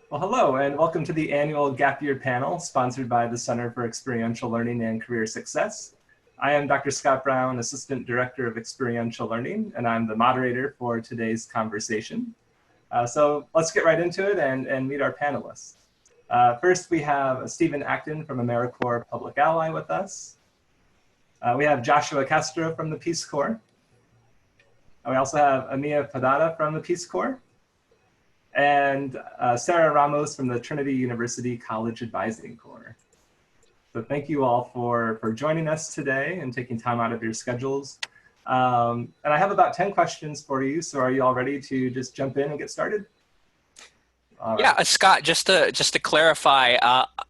Well, hello, and welcome to the annual Gap Year panel sponsored by the Center for Experiential Learning and Career Success. I am Dr. Scott Brown, Assistant Director of Experiential Learning, and I'm the moderator for today's conversation. So let's get right into it and meet our panelists. First, we have Stephen Acton from AmeriCorps Public Ally with us. We have Joshua Castro from the Peace Corps. We also have Amia Padada from the Peace Corps. And Sarah Ramos from the Trinity University College Advising Corps. So thank you all for joining us today and taking time out of your schedules. And I have about 10 questions for you. So are you all ready to just jump in and get started? All right. Scott, just to clarify,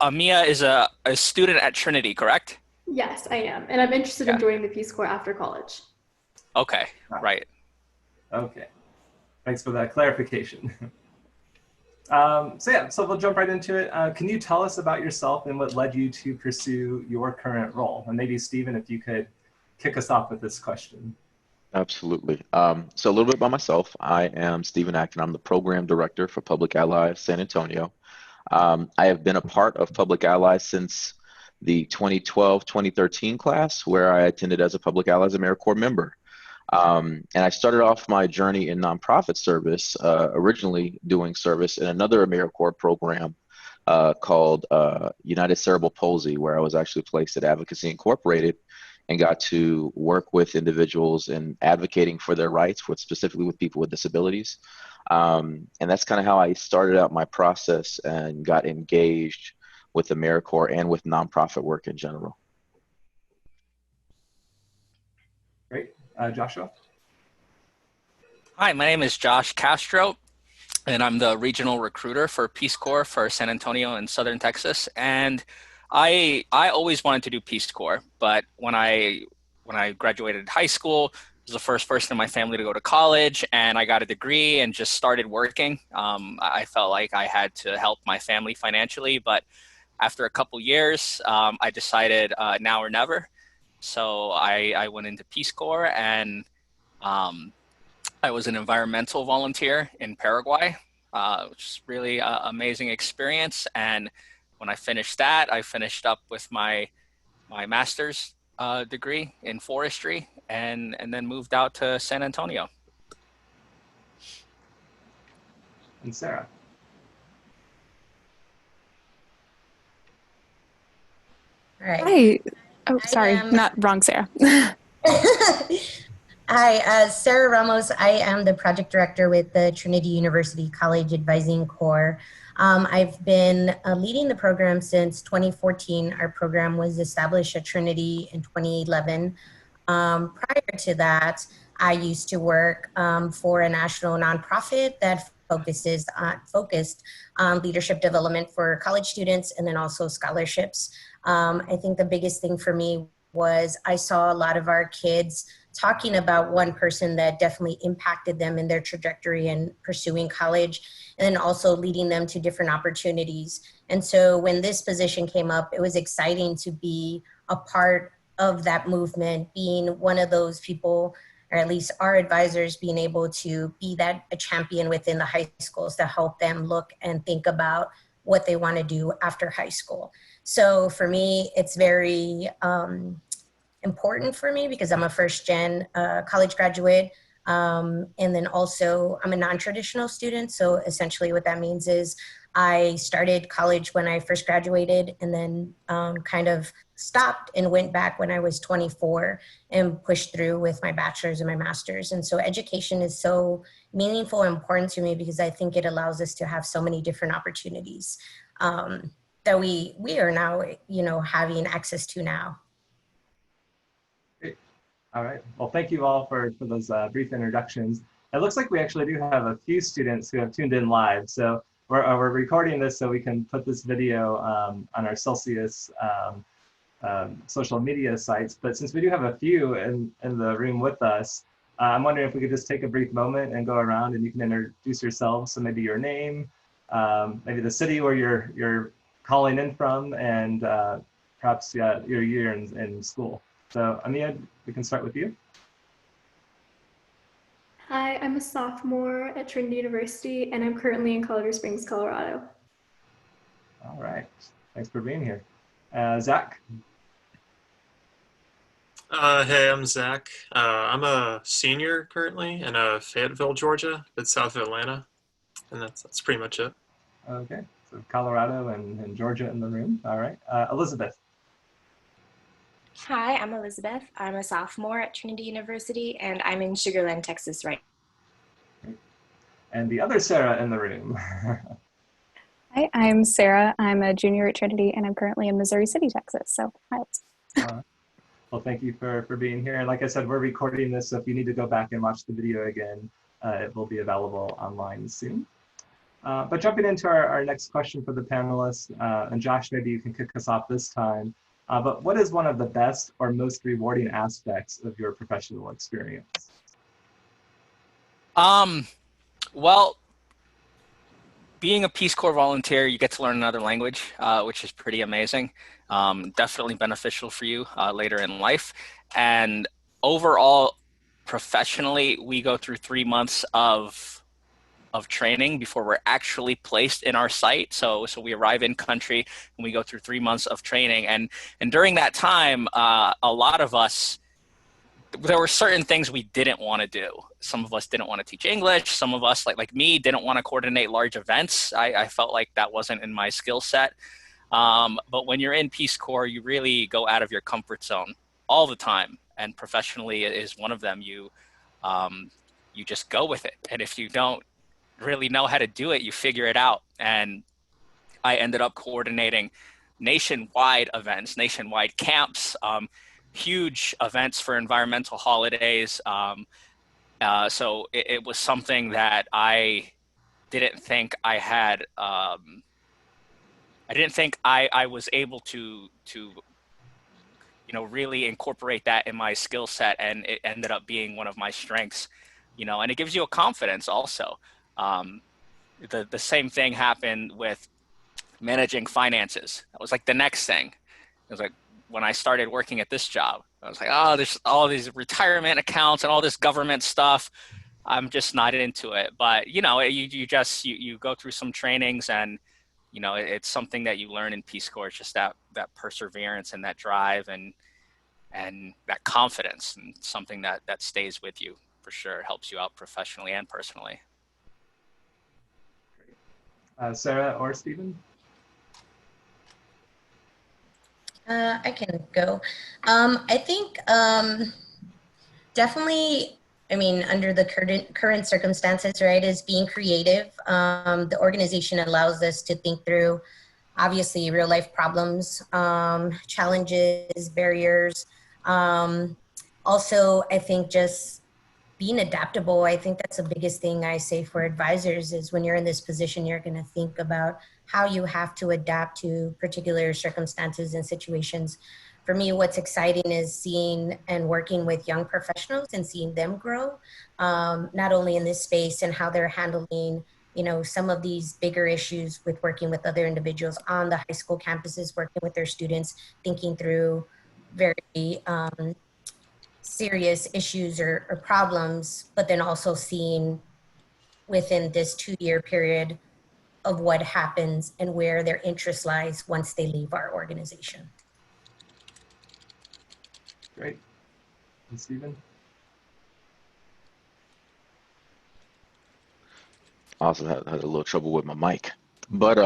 Amia is a student at Trinity, correct? Yes, I am. And I'm interested in joining the Peace Corps after college. Okay, right. Okay, thanks for that clarification. So we'll jump right into it. Can you tell us about yourself and what led you to pursue your current role? And maybe Stephen, if you could kick us off with this question. Absolutely. So a little bit about myself. I am Stephen Acton. I'm the Program Director for Public Ally San Antonio. I have been a part of Public Ally since the 2012-2013 class, where I attended as a Public Allies AmeriCorps member. And I started off my journey in nonprofit service, originally doing service in another AmeriCorps program called United Cerebral Palsy, where I was actually placed at Advocacy Incorporated and got to work with individuals in advocating for their rights, specifically with people with disabilities. And that's kind of how I started out my process and got engaged with AmeriCorps and with nonprofit work in general. Great. Joshua? Hi, my name is Josh Castro, and I'm the regional recruiter for Peace Corps for San Antonio and Southern Texas. And I always wanted to do Peace Corps, but when I graduated high school, I was the first person in my family to go to college, and I got a degree and just started working. I felt like I had to help my family financially, but after a couple years, I decided now or never. So I went into Peace Corps, and I was an environmental volunteer in Paraguay, which is really an amazing experience. And when I finished that, I finished up with my master's degree in forestry, and then moved out to San Antonio. And Sarah? All right. Hi. Oh, sorry, not wrong, Sarah. Hi, Sarah Ramos. I am the project director with the Trinity University College Advising Corps. I've been leading the program since 2014. Our program was established at Trinity in 2011. Prior to that, I used to work for a national nonprofit that focused on leadership development for college students and then also scholarships. I think the biggest thing for me was I saw a lot of our kids talking about one person that definitely impacted them in their trajectory in pursuing college, and then also leading them to different opportunities. And so when this position came up, it was exciting to be a part of that movement, being one of those people, or at least our advisors, being able to be a champion within the high schools to help them look and think about what they want to do after high school. So for me, it's very important for me because I'm a first-gen college graduate. And then also I'm a non-traditional student. So essentially what that means is I started college when I first graduated, and then kind of stopped and went back when I was 24 and pushed through with my bachelor's and my master's. And so education is so meaningful and important to me because I think it allows us to have so many different opportunities that we are now, having access to now. Great. All right. Well, thank you all for those brief introductions. It looks like we actually do have a few students who have tuned in live. So we're recording this so we can put this video on our Celsius social media sites. But since we do have a few in the room with us, I'm wondering if we could just take a brief moment and go around and you can introduce yourselves. So maybe your name, maybe the city where you're calling in from, and perhaps your year in school. So Amia, we can start with you. Hi, I'm a sophomore at Trinity University, and I'm currently in Colorado Springs, Colorado. All right. Thanks for being here. Zach? Hey, I'm Zach. I'm a senior currently in Fayetteville, Georgia. It's south of Atlanta, and that's pretty much it. Okay, so Colorado and Georgia in the room. All right. Elizabeth? Hi, I'm Elizabeth. I'm a sophomore at Trinity University, and I'm in Sugar Land, Texas right now. And the other Sarah in the room. Hi, I'm Sarah. I'm a junior at Trinity, and I'm currently in Missouri City, Texas. So, hi. Well, thank you for being here. And like I said, we're recording this, so if you need to go back and watch the video again, it will be available online soon. But jumping into our next question for the panelists, and Josh, maybe you can kick us off this time. But what is one of the best or most rewarding aspects of your professional experience? Well, being a Peace Corps volunteer, you get to learn another language, which is pretty amazing. Definitely beneficial for you later in life. And overall, professionally, we go through 3 months of training before we're actually placed in our site. So we arrive in country and we go through 3 months of training. And during that time, a lot of us, there were certain things we didn't want to do. Some of us didn't want to teach English. Some of us, like me, didn't want to coordinate large events. I felt like that wasn't in my skill set. But when you're in Peace Corps, you really go out of your comfort zone all the time. And professionally is one of them. You just go with it. And if you don't really know how to do it, you figure it out. And I ended up coordinating nationwide events, nationwide camps, huge events for environmental holidays. So it was something that I didn't think I had. I didn't think I was able to really incorporate that in my skill set, and it ended up being one of my strengths. And it gives you a confidence also. The same thing happened with managing finances. That was like the next thing. It was like when I started working at this job, I was like, oh, there's all these retirement accounts and all this government stuff. I'm just not into it. But you go through some trainings, and it's something that you learn in Peace Corps. It's just that perseverance and that drive and that confidence, and something that stays with you for sure. It helps you out professionally and personally. Sarah or Stephen? I can go. I think definitely, under the current circumstances, right, is being creative. The organization allows us to think through, obviously, real life problems, challenges, barriers. Also, I think just being adaptable. I think that's the biggest thing I say for advisors is when you're in this position, you're going to think about how you have to adapt to particular circumstances and situations. For me, what's exciting is seeing and working with young professionals and seeing them grow, not only in this space and how they're handling, some of these bigger issues with working with other individuals on the high school campuses, working with their students, thinking through very serious issues or problems, but then also seeing within this 2-year period of what happens and where their interest lies once they leave our organization. Great. And Stephen? Awesome. Had a little trouble with my mic, but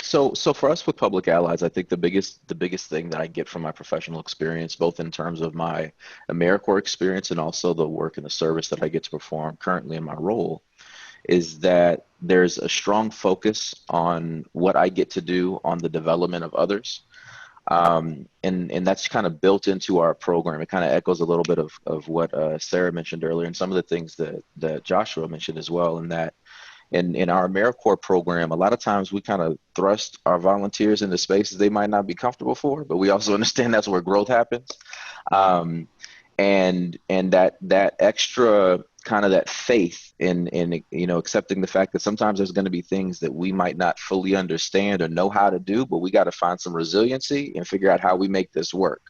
so for us with Public Allies, I think the biggest thing that I get from my professional experience, both in terms of my AmeriCorps experience and also the work and the service that I get to perform currently in my role, is that there's a strong focus on what I get to do on the development of others. And that's kind of built into our program. It kind of echoes a little bit of what Sarah mentioned earlier, and some of the things that Joshua mentioned as well, in that in our AmeriCorps program, a lot of times we kind of thrust our volunteers into spaces they might not be comfortable for, but we also understand that's where growth happens. And that extra kind of that faith in accepting the fact that sometimes there's going to be things that we might not fully understand or know how to do, but we got to find some resiliency and figure out how we make this work.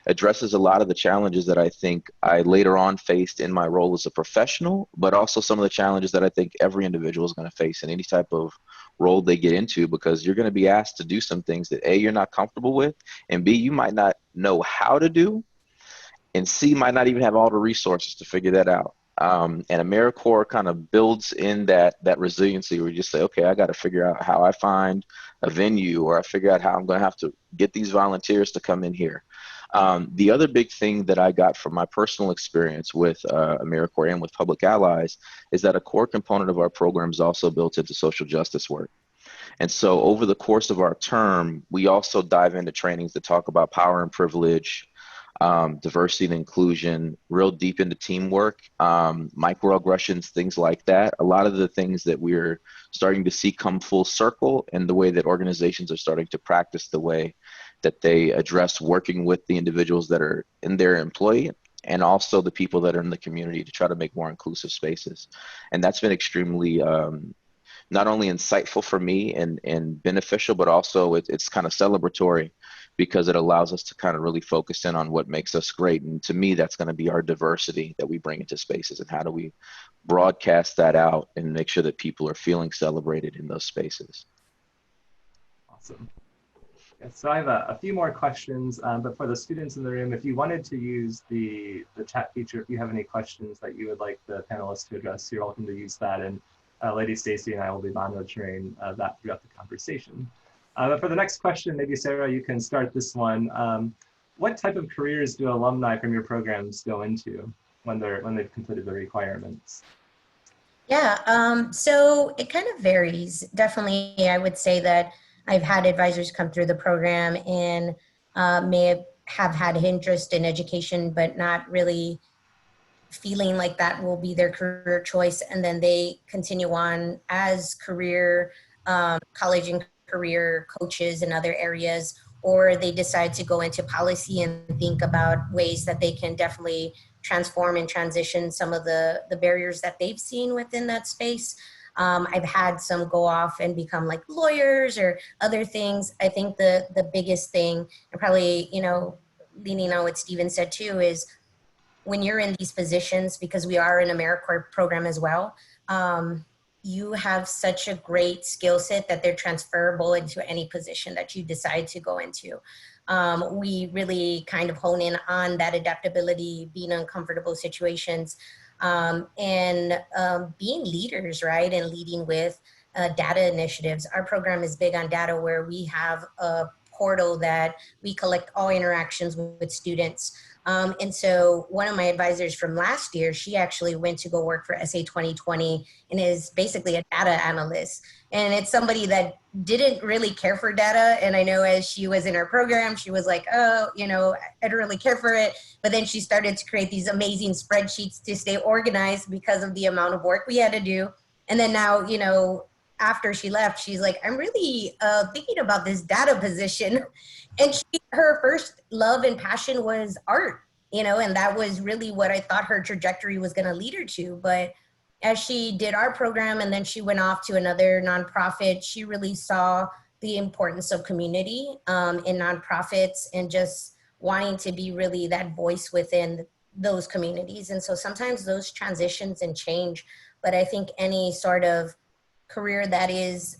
addresses a lot of the challenges that I think I later on faced in my role as a professional, but also some of the challenges that I think every individual is going to face in any type of role they get into, because you're going to be asked to do some things that A, you're not comfortable with, and B, you might not know how to do, and C, might not even have all the resources to figure that out. And AmeriCorps kind of builds in that resiliency where you just say, okay, I got to figure out how I find a venue, or I figure out how I'm going to have to get these volunteers to come in here. The other big thing that I got from my personal experience with AmeriCorps and with Public Allies is that a core component of our program is also built into social justice work. And so over the course of our term, we also dive into trainings that talk about power and privilege, diversity and inclusion, real deep into teamwork, microaggressions, things like that. A lot of the things that we're starting to see come full circle, and the way that organizations are starting to practice the way that they address working with the individuals that are in their employee, and also the people that are in the community, to try to make more inclusive spaces. And that's been extremely not only insightful for me and beneficial, but also it's kind of celebratory, because it allows us to kind of really focus in on what makes us great. And to me, that's going to be our diversity that we bring into spaces, and how do we broadcast that out and make sure that people are feeling celebrated in those spaces. Awesome. Yeah, so I have a few more questions, but for the students in the room, if you wanted to use the chat feature, if you have any questions that you would like the panelists to address, you're welcome to use that. And Lady Stacy and I will be monitoring that throughout the conversation. But for the next question, maybe Sarah, you can start this one. What type of careers do alumni from your programs go into when they've completed the requirements? Yeah, so it kind of varies. Definitely, I would say that I've had advisors come through the program and may have had interest in education, but not really feeling like that will be their career choice. And then they continue on as career, college and career coaches in other areas, or they decide to go into policy and think about ways that they can definitely transform and transition some of the barriers that they've seen within that space. I've had some go off and become like lawyers or other things. I think the biggest thing, and probably, leaning on what Steven said too, is when you're in these positions, because we are an AmeriCorps program as well, you have such a great skill set that they're transferable into any position that you decide to go into. We really kind of hone in on that adaptability, being in uncomfortable situations, and being leaders, right? And leading with data initiatives. Our program is big on data, where we have a portal that we collect all interactions with students. And so one of my advisors from last year, she actually went to go work for SA 2020 and is basically a data analyst. And it's somebody that didn't really care for data. And I know as she was in her program, she was like, oh, I don't really care for it. But then she started to create these amazing spreadsheets to stay organized because of the amount of work we had to do. And then now, after she left, she's like, I'm really thinking about this data position. And her first love and passion was art, and that was really what I thought her trajectory was going to lead her to. But as she did our program and then she went off to another nonprofit, she really saw the importance of community in nonprofits and just wanting to be really that voice within those communities. And so sometimes those transitions and change, but I think any sort of career that is,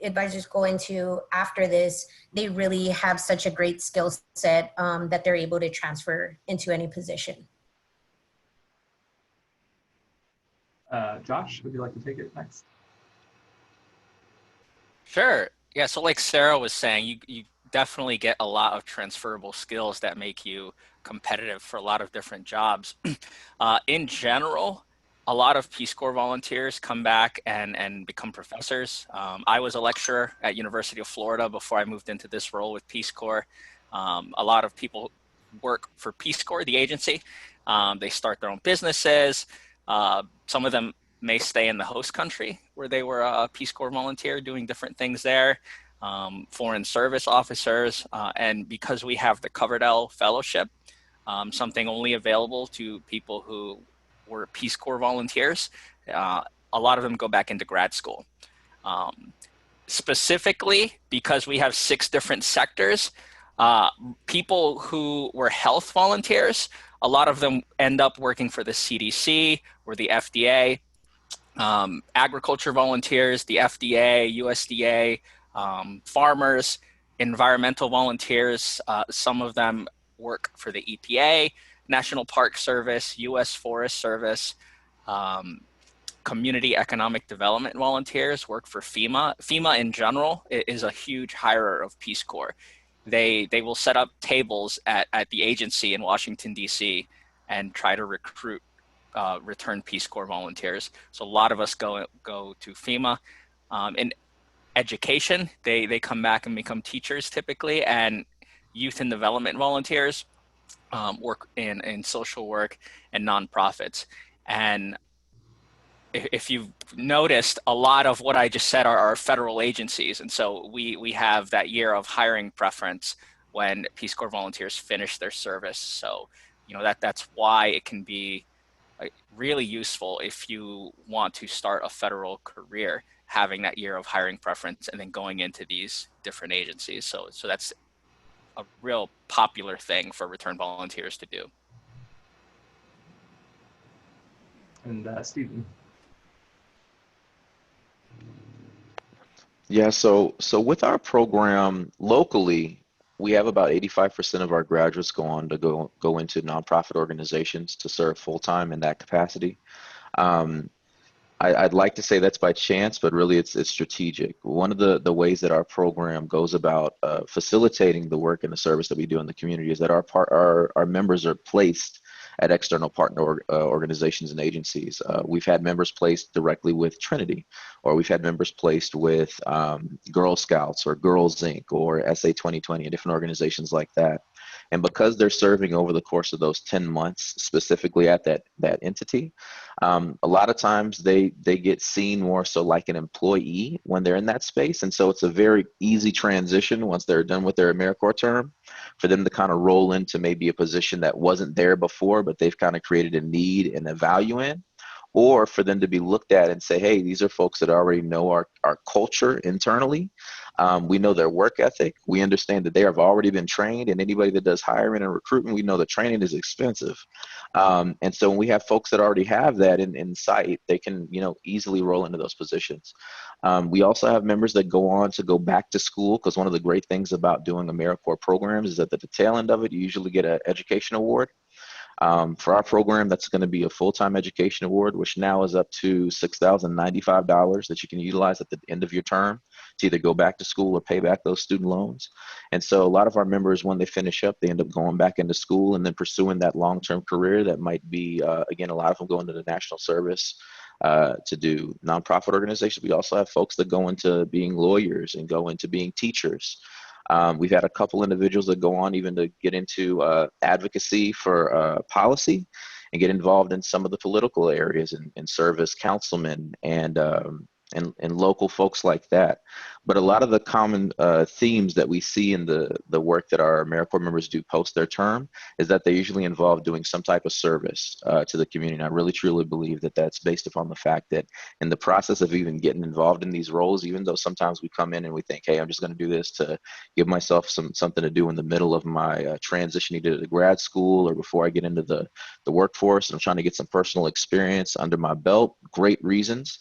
advisors go into after this, they really have such a great skill set that they're able to transfer into any position. Josh, would you like to take it next? Sure. Yeah, so like Sarah was saying, you definitely get a lot of transferable skills that make you competitive for a lot of different jobs. In general, a lot of Peace Corps volunteers come back and become professors. I was a lecturer at University of Florida before I moved into this role with Peace Corps. A lot of people work for Peace Corps, the agency. They start their own businesses. Some of them may stay in the host country where they were a Peace Corps volunteer doing different things there. Foreign service officers. And because we have the Coverdell Fellowship, something only available to people who were Peace Corps volunteers, a lot of them go back into grad school. Specifically, because we have 6 different sectors, People who were health volunteers, a lot of them end up working for the CDC or the FDA. Agriculture volunteers, the FDA, USDA, farmers, environmental volunteers, some of them work for the EPA, National Park Service, US Forest Service, community economic development volunteers work for FEMA. FEMA in general is a huge hirer of Peace Corps. They will set up tables at the agency in Washington, D.C. and try to recruit return Peace Corps volunteers. So a lot of us go to FEMA. In education, they come back and become teachers typically, and youth and development volunteers work in social work and nonprofits. And if you've noticed, a lot of what I just said are federal agencies. And so we have that year of hiring preference when Peace Corps volunteers finish their service. So, that's why it can be really useful if you want to start a federal career, having that year of hiring preference and then going into these different agencies. So that's a real popular thing for return volunteers to do. And Stephen. Yeah, so with our program locally, we have about 85% of our graduates go on to go into nonprofit organizations to serve full-time in that capacity. I'd like to say that's by chance, but really it's strategic. One of the ways that our program goes about facilitating the work and the service that we do in the community is that our members are placed at external partner organizations and agencies. We've had members placed directly with Trinity, or we've had members placed with Girl Scouts or Girls Inc. or SA 2020 and different organizations like that. And because they're serving over the course of those 10 months, specifically at that entity, a lot of times they get seen more so like an employee when they're in that space. And so it's a very easy transition once they're done with their AmeriCorps term for them to kind of roll into maybe a position that wasn't there before, but they've kind of created a need and a value in. Or for them to be looked at and say, hey, these are folks that already know our culture internally. We know their work ethic. We understand that they have already been trained, and anybody that does hiring and recruitment, we know that training is expensive. And so when we have folks that already have that in sight, they can easily roll into those positions. We also have members that go on to go back to school, because one of the great things about doing AmeriCorps programs is that at the tail end of it, you usually get an education award. For our program, that's going to be a full-time education award, which now is up to $6,095 that you can utilize at the end of your term to either go back to school or pay back those student loans. And so a lot of our members, when they finish up, they end up going back into school and then pursuing that long-term career that might be, again, a lot of them go into the national service to do nonprofit organizations. We also have folks that go into being lawyers and go into being teachers. We've had a couple individuals that go on even to get into advocacy for policy and get involved in some of the political areas and serve as councilmen and local folks like that. But a lot of the common themes that we see in the work that our AmeriCorps members do post their term is that they usually involve doing some type of service to the community. And I really truly believe that that's based upon the fact that in the process of even getting involved in these roles, even though sometimes we come in and we think, hey, I'm just going to do this to give myself something to do in the middle of my transition either to grad school or before I get into the workforce, and I'm trying to get some personal experience under my belt, great reasons.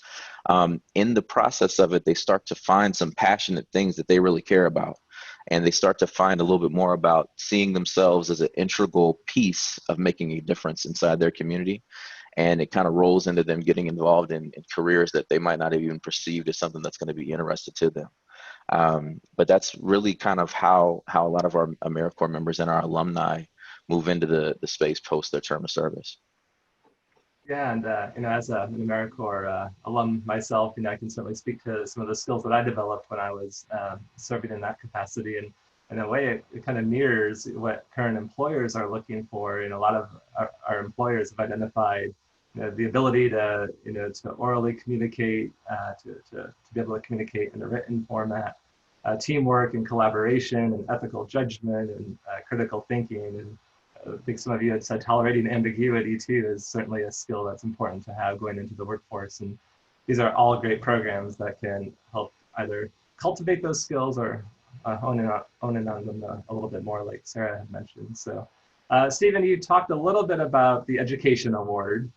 In the process of it, they start to find some passionate things that they really care about. And they start to find a little bit more about seeing themselves as an integral piece of making a difference inside their community. And it kind of rolls into them getting involved in careers that they might not have even perceived as something that's going to be interested to them. But that's really kind of how a lot of our AmeriCorps members and our alumni move into the space post their term of service. Yeah, and as an AmeriCorps alum myself, I can certainly speak to some of the skills that I developed when I was serving in that capacity, and in a way, it kind of mirrors what current employers are looking for. A lot of our employers have identified the ability to to orally communicate, to be able to communicate in a written format, teamwork and collaboration, and ethical judgment, and critical thinking. And I think some of you had said tolerating ambiguity too is certainly a skill that's important to have going into the workforce. And these are all great programs that can help either cultivate those skills or hone in on them a little bit more, like Sarah had mentioned. So, Stephen, you talked a little bit about the Education Award.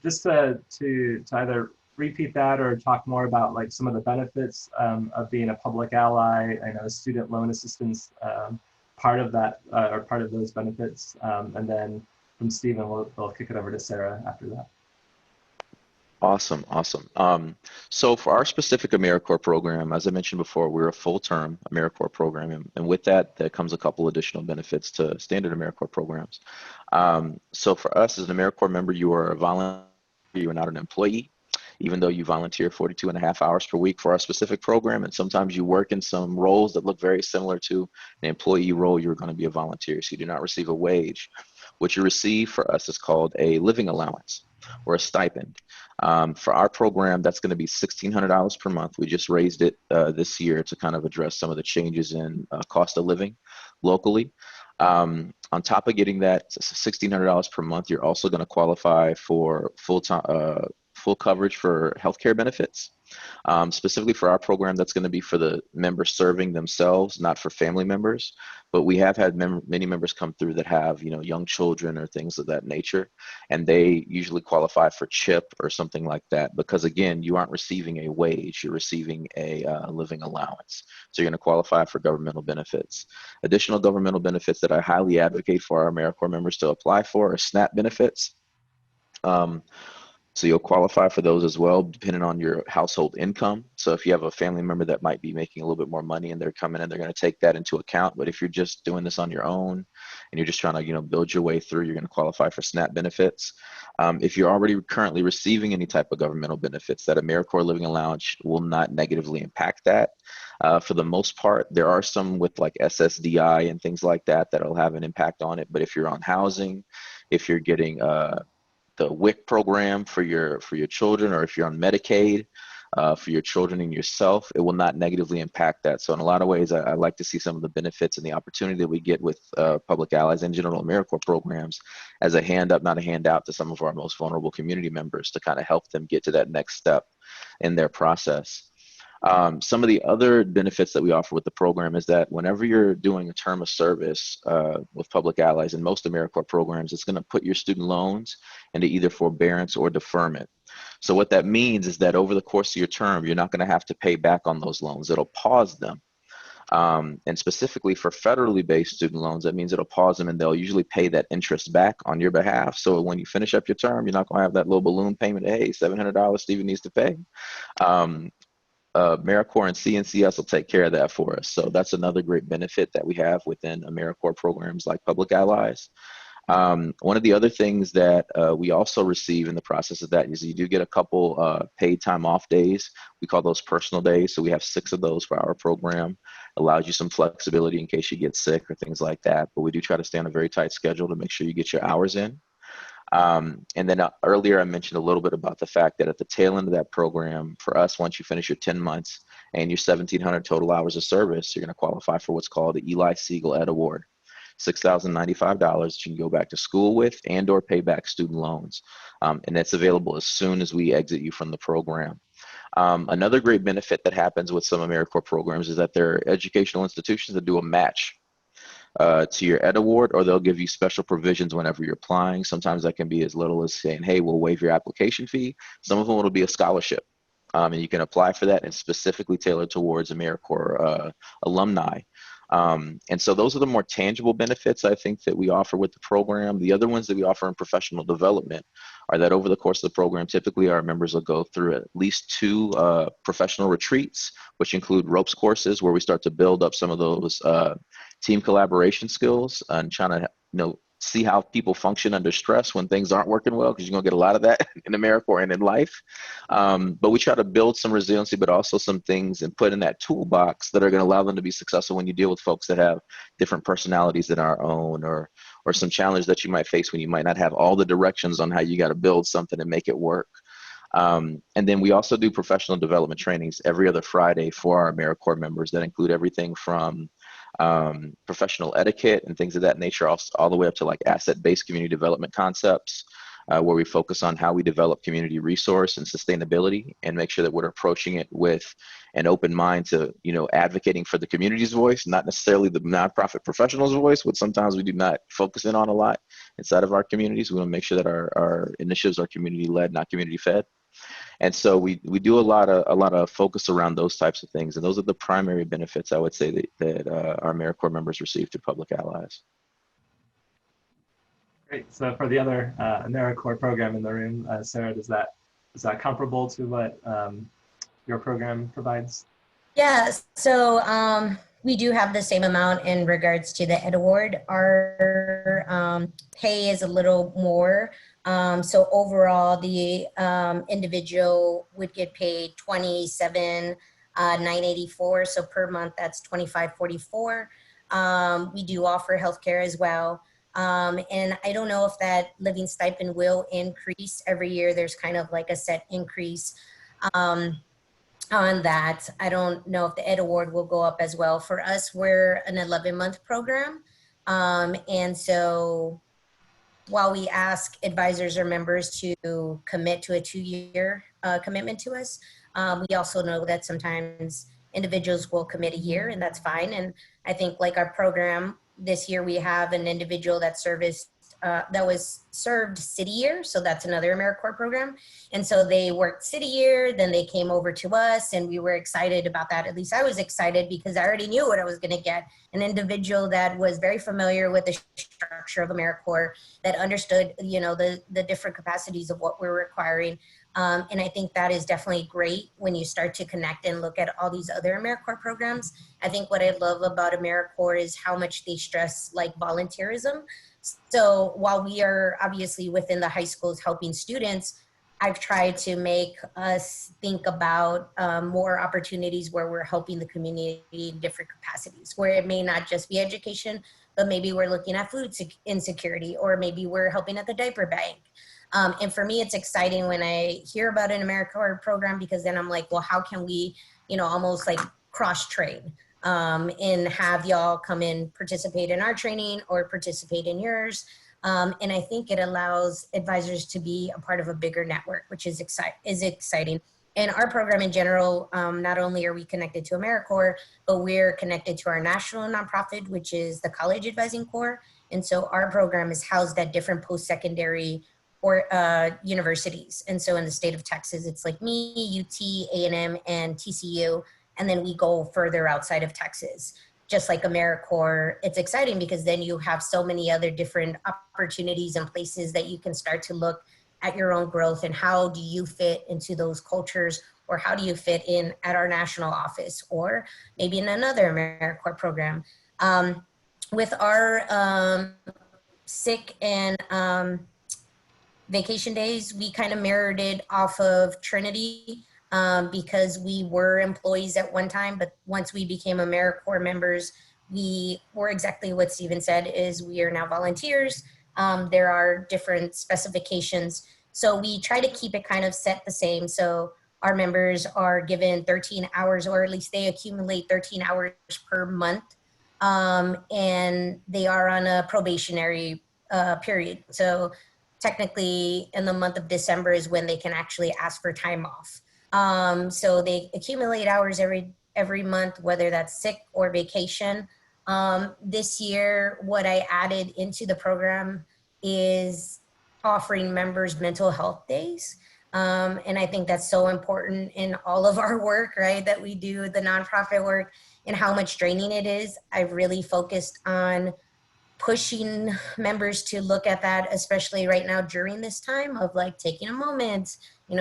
Just to either repeat that or talk more about like some of the benefits of being a public ally. I know student loan assistance part of that or part of those benefits, and then from Stephen, we'll kick it over to Sarah after that. Awesome. So for our specific AmeriCorps program, as I mentioned before, we're a full-term AmeriCorps program, and with that, there comes a couple additional benefits to standard AmeriCorps programs. So for us as an AmeriCorps member, you are a volunteer, you are not an employee, even though you volunteer 42 and a half hours per week for our specific program, and sometimes you work in some roles that look very similar to an employee role, you're going to be a volunteer, so you do not receive a wage. What you receive for us is called a living allowance or a stipend. For our program, that's going to be $1,600 per month. We just raised it this year to kind of address some of the changes in cost of living locally. On top of getting that $1,600 per month, you're also going to qualify for full coverage for healthcare benefits. Specifically for our program, that's going to be for the members serving themselves, not for family members. But we have had many members come through that have, young children or things of that nature, and they usually qualify for CHIP or something like that. Because again, you aren't receiving a wage; you're receiving a living allowance. So you're going to qualify for governmental benefits. Additional governmental benefits that I highly advocate for our AmeriCorps members to apply for are SNAP benefits. So you'll qualify for those as well, depending on your household income. So if you have a family member that might be making a little bit more money and they're coming in, they're going to take that into account. But if you're just doing this on your own and you're just trying to, build your way through, you're going to qualify for SNAP benefits. If you're already currently receiving any type of governmental benefits, that AmeriCorps Living Allowance will not negatively impact that. For the most part, there are some with like SSDI and things like that that'll have an impact on it. But if you're on housing, if you're getting the WIC program for your children, or if you're on Medicaid for your children and yourself, it will not negatively impact that. So in a lot of ways, I like to see some of the benefits and the opportunity that we get with Public Allies and General AmeriCorps programs as a hand up, not a handout, to some of our most vulnerable community members to kind of help them get to that next step in their process. Some of the other benefits that we offer with the program is that whenever you're doing a term of service with Public Allies in most AmeriCorps programs, it's going to put your student loans into either forbearance or deferment. So what that means is that over the course of your term, you're not going to have to pay back on those loans. It'll pause them. And specifically for federally based student loans, that means it'll pause them and they'll usually pay that interest back on your behalf. So when you finish up your term, you're not going to have that little balloon payment, hey, $700 Stephen needs to pay. AmeriCorps and CNCS will take care of that for us. So that's another great benefit that we have within AmeriCorps programs like Public Allies. One of the other things that we also receive in the process of that is you do get a couple paid time off days. We call those personal days. So we have 6 of those for our program. Allows you some flexibility in case you get sick or things like that. But we do try to stay on a very tight schedule to make sure you get your hours in. And then earlier I mentioned a little bit about the fact that at the tail end of that program, for us, once you finish your 10 months and your 1,700 total hours of service, you're going to qualify for what's called the Eli Siegel Ed Award, $6,095 that you can go back to school with and or pay back student loans. And that's available as soon as we exit you from the program. Another great benefit that happens with some AmeriCorps programs is that there are educational institutions that do a match to your Ed Award, or they'll give you special provisions whenever you're applying. Sometimes that can be as little as saying, hey, we'll waive your application fee. Some of them will be a scholarship. And you can apply for that and specifically tailored towards AmeriCorps alumni. And so those are the more tangible benefits I think that we offer with the program. The other ones that we offer in professional development are that over the course of the program, typically our members will go through at least 2 professional retreats, which include ropes courses where we start to build up some of those team collaboration skills and trying to, see how people function under stress when things aren't working well, because you're going to get a lot of that in AmeriCorps and in life. But we try to build some resiliency, but also some things and put in that toolbox that are going to allow them to be successful when you deal with folks that have different personalities than our own, or some challenge that you might face when you might not have all the directions on how you got to build something and make it work. And then we also do professional development trainings every other Friday for our AmeriCorps members that include everything from professional etiquette and things of that nature, all the way up to like asset-based community development concepts, where we focus on how we develop community resource and sustainability and make sure that we're approaching it with an open mind to, advocating for the community's voice, not necessarily the nonprofit professional's voice, which sometimes we do not focus in on a lot inside of our communities. We want to make sure that our initiatives are community led, not community fed. And so we do a lot of focus around those types of things. And those are the primary benefits I would say that our AmeriCorps members receive through Public Allies. Great. So for the other AmeriCorps program in the room, Sarah, is that comparable to what your program provides? Yeah, so we do have the same amount in regards to the Ed Award. Our pay is a little more. So overall, the individual would get paid $27,984. So per month, that's $25,44. We do offer healthcare as well. And I don't know if that living stipend will increase every year. There's kind of like a set increase on that. I don't know if the Ed Award will go up as well. For us, we're an 11-month program. And so while we ask advisors or members to commit to a 2-year commitment to us, we also know that sometimes individuals will commit a year, and that's fine. And I think like our program this year, we have an individual that was served City Year. So that's another AmeriCorps program. And so they worked City Year, then they came over to us, and we were excited about that. At least I was excited because I already knew what I was going to get. An individual that was very familiar with the structure of AmeriCorps, that understood, the different capacities of what we're requiring. And I think that is definitely great when you start to connect and look at all these other AmeriCorps programs. I think what I love about AmeriCorps is how much they stress like volunteerism. So while we are obviously within the high schools helping students, I've tried to make us think about more opportunities where we're helping the community in different capacities, where it may not just be education, but maybe we're looking at food insecurity, or maybe we're helping at the diaper bank. And for me, it's exciting when I hear about an AmeriCorps program, because then I'm like, well, how can we, almost like cross-train and have y'all come in, participate in our training or participate in yours. And I think it allows advisors to be a part of a bigger network, which is exciting. And our program in general, not only are we connected to AmeriCorps, but we're connected to our national nonprofit, which is the College Advising Corps. And so our program is housed at different post-secondary or universities. And so in the state of Texas, it's like me, UT, A&M, and TCU. And then we go further outside of Texas. Just like AmeriCorps, it's exciting because then you have so many other different opportunities and places that you can start to look at your own growth and how do you fit into those cultures, or how do you fit in at our national office, or maybe in another AmeriCorps program. With our sick and vacation days, we kind of mirrored it off of Trinity. Because we were employees at one time, but once we became AmeriCorps members, we were exactly what Stephen said, is we are now volunteers. There are different specifications. So we try to keep it kind of set the same. So our members are given 13 hours, or at least they accumulate 13 hours per month. And they are on a probationary period. So technically in the month of December is when they can actually ask for time off. So they accumulate hours every month, whether that's sick or vacation. This year, what I added into the program is offering members mental health days. And I think that's so important in all of our work, right, that we do, the nonprofit work, and how much draining it is. I've really focused on pushing members to look at that, especially right now during this time of like taking a moment,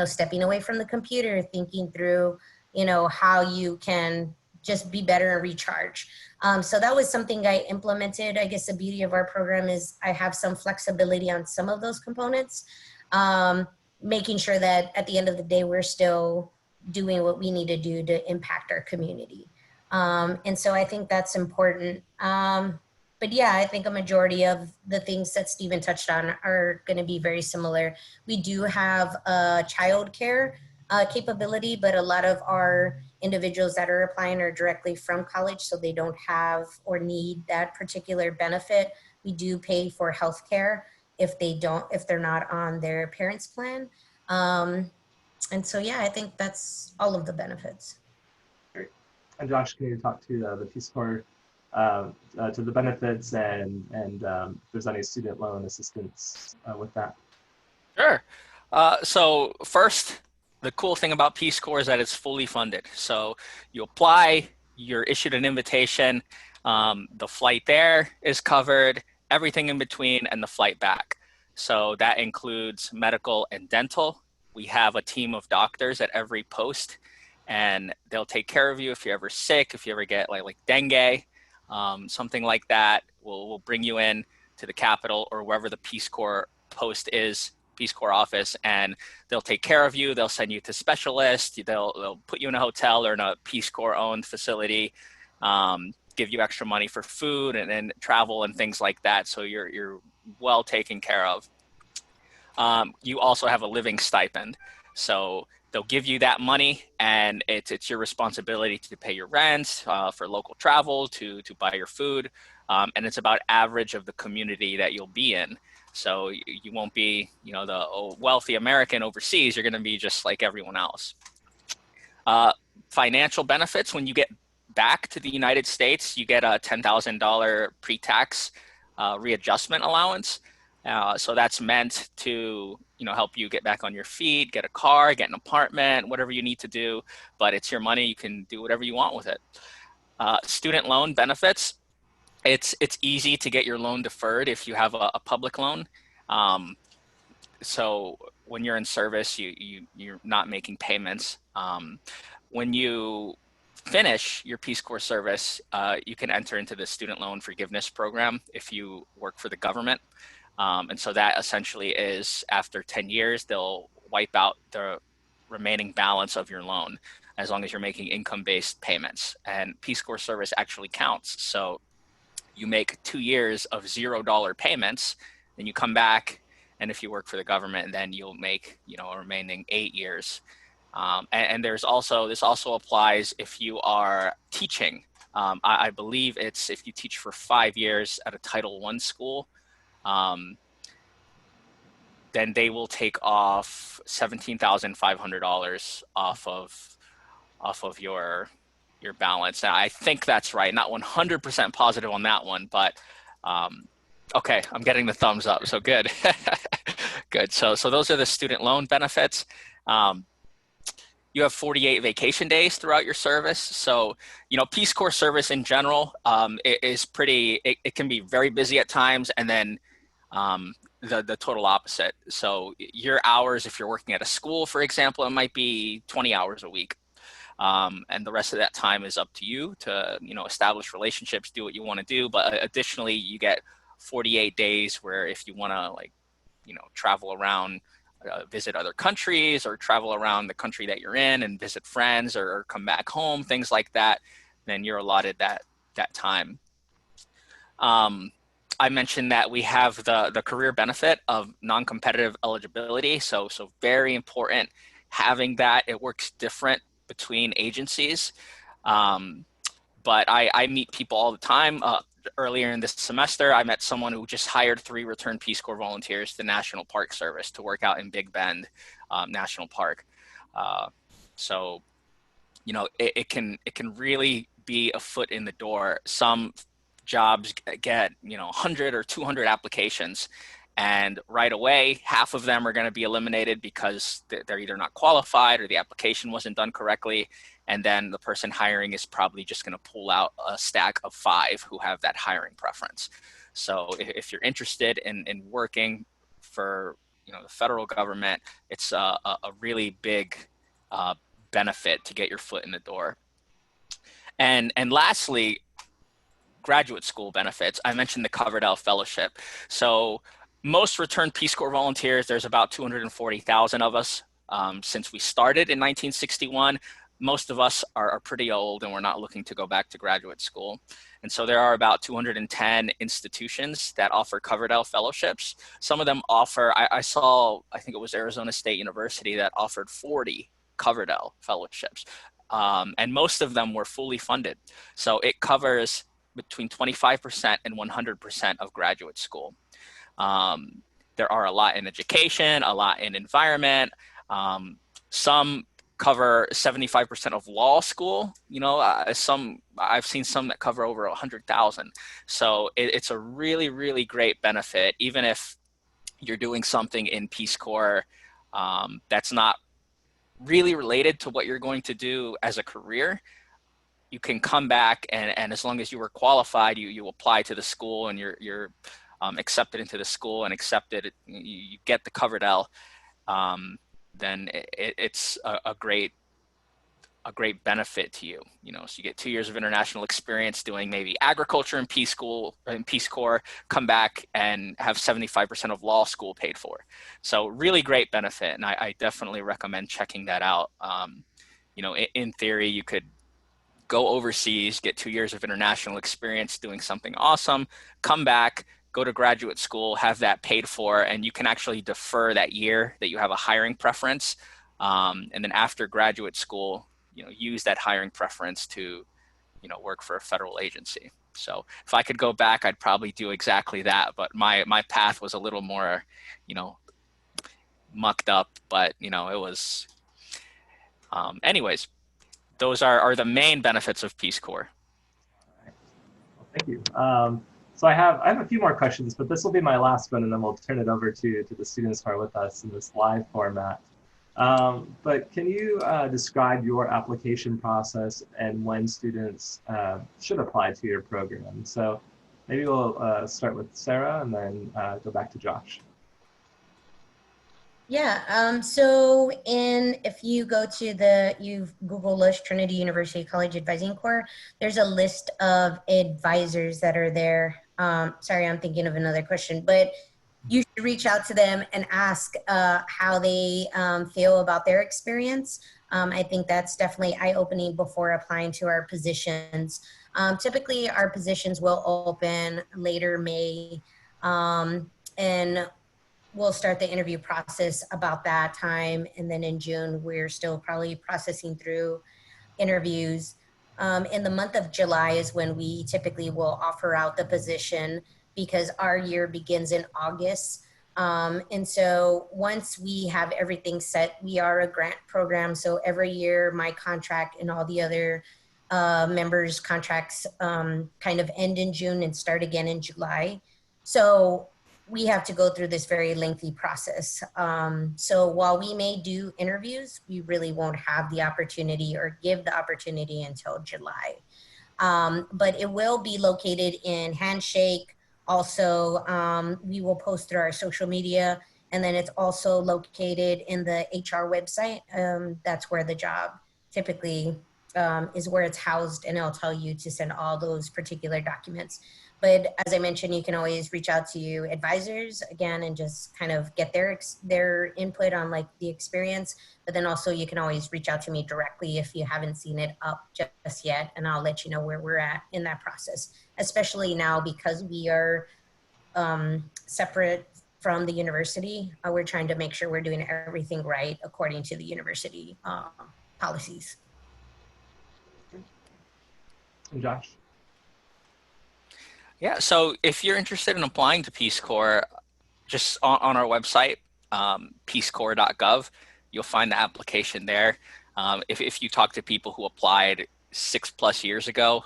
stepping away from the computer, thinking through, how you can just be better and recharge. So that was something I implemented. I guess the beauty of our program is I have some flexibility on some of those components, making sure that at the end of the day, we're still doing what we need to do to impact our community. And so I think that's important. But yeah, I think a majority of the things that Stephen touched on are going to be very similar. We do have a childcare capability, but a lot of our individuals that are applying are directly from college, so they don't have or need that particular benefit. We do pay for healthcare. if they're not on their parents' plan. And so, yeah, I think that's all of the benefits. Great. And Josh, can you talk to the Peace Corps, to the benefits and if there's any student loan assistance with that? Sure. So first, the cool thing about Peace Corps is that it's fully funded. So you apply, you're issued an invitation, the flight there is covered, everything in between, and the flight back. So that includes medical and dental. We have a team of doctors at every post, and they'll take care of you if you're ever sick, if you ever get like dengue, something like that. We'll bring you in to the Capitol or wherever the Peace Corps post is, Peace Corps office, and they'll take care of you. They'll send you to specialists. They'll put you in a hotel or in a Peace Corps owned facility, give you extra money for food and travel and things like that. So you're well taken care of. You also have a living stipend. So they'll give you that money, and it's your responsibility to pay your rent, for local travel, to buy your food, and it's about average of the community that you'll be in. So you won't be, the wealthy American overseas. You're going to be just like everyone else. Financial benefits: when you get back to the United States, you get a $10,000 pre-tax readjustment allowance. So that's meant to, help you get back on your feet, get a car, get an apartment, whatever you need to do. But it's your money. You can do whatever you want with it. Student loan benefits: it's easy to get your loan deferred if you have a public loan. So when you're in service, you're not making payments. When you finish your Peace Corps service, you can enter into the student loan forgiveness program if you work for the government. And so that essentially is, after 10 years, they'll wipe out the remaining balance of your loan as long as you're making income-based payments. And Peace Corps service actually counts. So you make 2 years of $0 payments, then you come back, and if you work for the government, then you'll make, a remaining 8 years. And this also applies if you are teaching. I believe it's if you teach for 5 years at a Title I school, then they will take off $17,500 off of your balance. Now, I think that's right. Not 100% positive on that one, but okay, I'm getting the thumbs up. So good. Good. So those are the student loan benefits. You have 48 vacation days throughout your service. So, Peace Corps service in general it can be very busy at times, and then the total opposite. So your hours, if you're working at a school, for example, it might be 20 hours a week. And the rest of that time is up to you to, establish relationships, do what you want to do. But additionally, you get 48 days where if you want to travel around, visit other countries, or travel around the country that you're in and visit friends, or come back home, things like that, then you're allotted that time. I mentioned that we have the career benefit of non-competitive eligibility. So very important having that. It works different between agencies. But I meet people all the time. Earlier in this semester, I met someone who just hired 3 returned Peace Corps volunteers to the National Park Service to work out in Big Bend National Park. So, it can really be a foot in the door. Some jobs get 100 or 200 applications, and right away half of them are going to be eliminated because they're either not qualified or the application wasn't done correctly, and then the person hiring is probably just going to pull out a stack of 5 who have that hiring preference. So if you're interested in working for the federal government, it's a really big benefit to get your foot in the door. And lastly, graduate school benefits. I mentioned the Coverdell Fellowship. So most returned Peace Corps volunteers, there's about 240,000 of us. Since we started in 1961, most of us are pretty old and we're not looking to go back to graduate school. And so there are about 210 institutions that offer Coverdell Fellowships. Some of them offer, I think it was Arizona State University that offered 40 Coverdell Fellowships. And most of them were fully funded. So it covers between 25% and 100% of graduate school. there are a lot in education, a lot in environment. Some cover 75% of law school. I've seen some that cover over 100,000. So it's a really, really great benefit, even if you're doing something in Peace Corps that's not really related to what you're going to do as a career. You can come back, and as long as you were qualified, you apply to the school, and you're accepted into the school and accepted. You get the covered L. Then it's a great benefit to you. So you get 2 years of international experience doing maybe agriculture in Peace Corps, come back and have 75% of law school paid for. So really great benefit, and I definitely recommend checking that out. In theory, you could go overseas, get 2 years of international experience doing something awesome, come back, go to graduate school, have that paid for, and you can actually defer that year that you have a hiring preference. And then after graduate school, use that hiring preference to, work for a federal agency. So if I could go back, I'd probably do exactly that. But my path was a little more, mucked up, but, it was, anyways, those are the main benefits of Peace Corps. Well, thank you. So I have a few more questions, but this will be my last one, and then we'll turn it over to the students who are with us in this live format. But can you describe your application process and when students should apply to your program? So maybe we'll start with Sarah and then go back to Josh. Yeah, so if you go to you Google list Trinity University College Advising Corps, there's a list of advisors that are there. Sorry, I'm thinking of another question, but you should reach out to them and ask how they feel about their experience. I think that's definitely eye-opening before applying to our positions. Typically, our positions will open later May, and we'll start the interview process about that time. And then in June, we're still probably processing through interviews. In the month of July is when we typically will offer out the position, because our year begins in August. And so once we have everything set, we are a grant program. So every year my contract and all the other members' contracts kind of end in June and start again in July. So we have to go through this very lengthy process. So while we may do interviews, we really won't have the opportunity or give the opportunity until July. But it will be located in Handshake. Also, we will post through our social media, and then it's also located in the HR website. That's where the job typically is where it's housed, and it'll tell you to send all those particular documents. But as I mentioned, you can always reach out to advisors again and just kind of get their input on like the experience. But then also you can always reach out to me directly if you haven't seen it up just yet, and I'll let you know where we're at in that process. Especially now because we are separate from the university, we're trying to make sure we're doing everything right according to the university policies. And Josh? Yeah, so if you're interested in applying to Peace Corps, just on our website, peacecorps.gov, you'll find the application there. If you talk to people who applied 6+ years ago,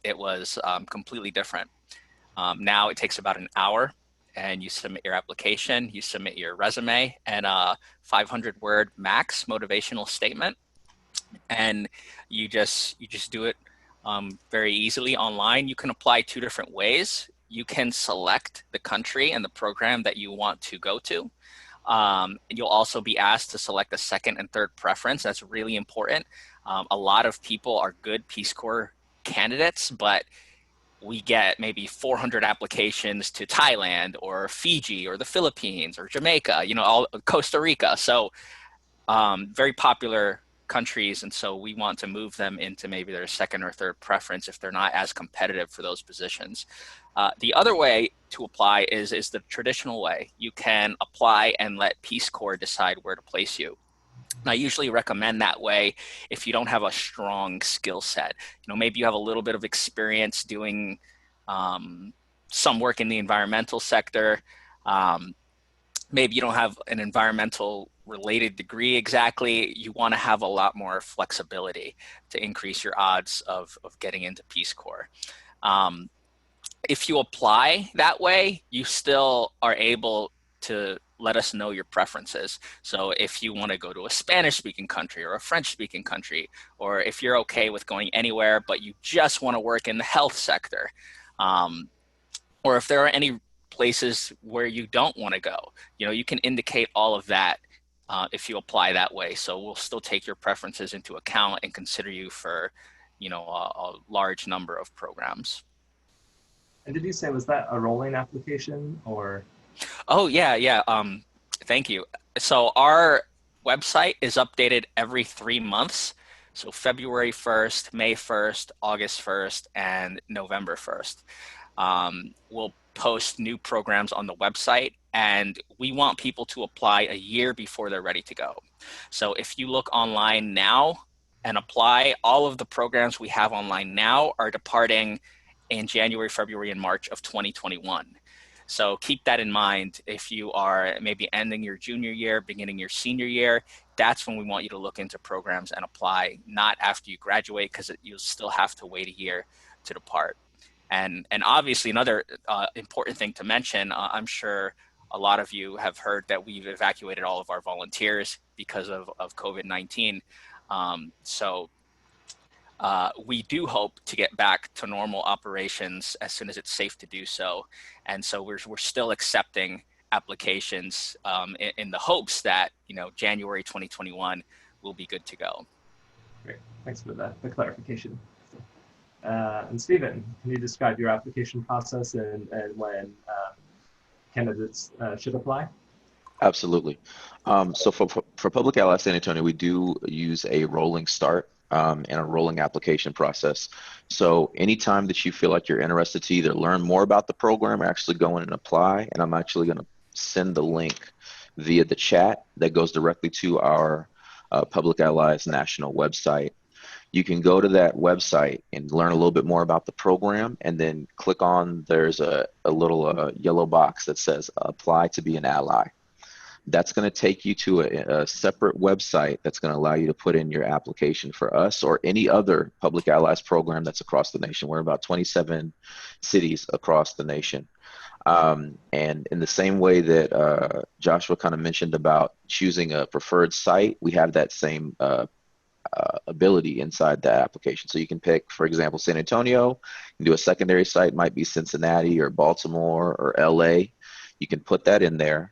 it was completely different. Now it takes about an hour, and you submit your application, you submit your resume, and a 500-word max motivational statement, and you just do it very easily online. You can apply 2 different ways. You can select the country and the program that you want to go to. You'll also be asked to select a second and third preference. That's really important. A lot of people are good Peace Corps candidates, but we get maybe 400 applications to Thailand or Fiji or the Philippines or Jamaica, all Costa Rica. So very popular countries, and so we want to move them into maybe their second or third preference if they're not as competitive for those positions. The other way to apply is the traditional way. You can apply and let Peace Corps decide where to place you. And I usually recommend that way if you don't have a strong skill set. Maybe you have a little bit of experience doing some work in the environmental sector, maybe you don't have an environmental related degree exactly, you want to have a lot more flexibility to increase your odds of getting into Peace Corps. If you apply that way, you still are able to let us know your preferences. So if you want to go to a Spanish speaking country or a French speaking country, or if you're okay with going anywhere, but you just want to work in the health sector, or if there are any places where you don't want to go, you can indicate all of that if you apply that way. So we'll still take your preferences into account and consider you for, a large number of programs. And did you say, was that a rolling application or? Oh, yeah. Thank you. So our website is updated every 3 months. So February 1st, May 1st, August 1st, and November 1st. We'll post new programs on the website, and we want people to apply a year before they're ready to go. So if you look online now and apply, all of the programs we have online now are departing in January, February, and March of 2021. So keep that in mind. If you are maybe ending your junior year, beginning your senior year, that's when we want you to look into programs and apply, not after you graduate, because you'll still have to wait a year to depart. And obviously another important thing to mention, I'm sure a lot of you have heard that we've evacuated all of our volunteers because of COVID-19. So we do hope to get back to normal operations as soon as it's safe to do so. And so we're still accepting applications in the hopes that, January 2021 will be good to go. Great, thanks for the clarification. And Stephen, can you describe your application process and when candidates should apply? Absolutely. So for Public Ally San Antonio, we do use a rolling start and a rolling application process. So anytime that you feel like you're interested to either learn more about the program or actually go in and apply, and I'm actually going to send the link via the chat that goes directly to our Public Allies National website. You can go to that website and learn a little bit more about the program, and then click on, there's a little yellow box that says apply to be an ally. That's going to take you to a separate website that's going to allow you to put in your application for us or any other Public Allies program that's across the nation. We're in about 27 cities across the nation. And in the same way that Joshua kind of mentioned about choosing a preferred site, we have that same ability inside the application. So you can pick, for example, San Antonio. You can do a secondary site, might be Cincinnati or Baltimore or LA. You can put that in there.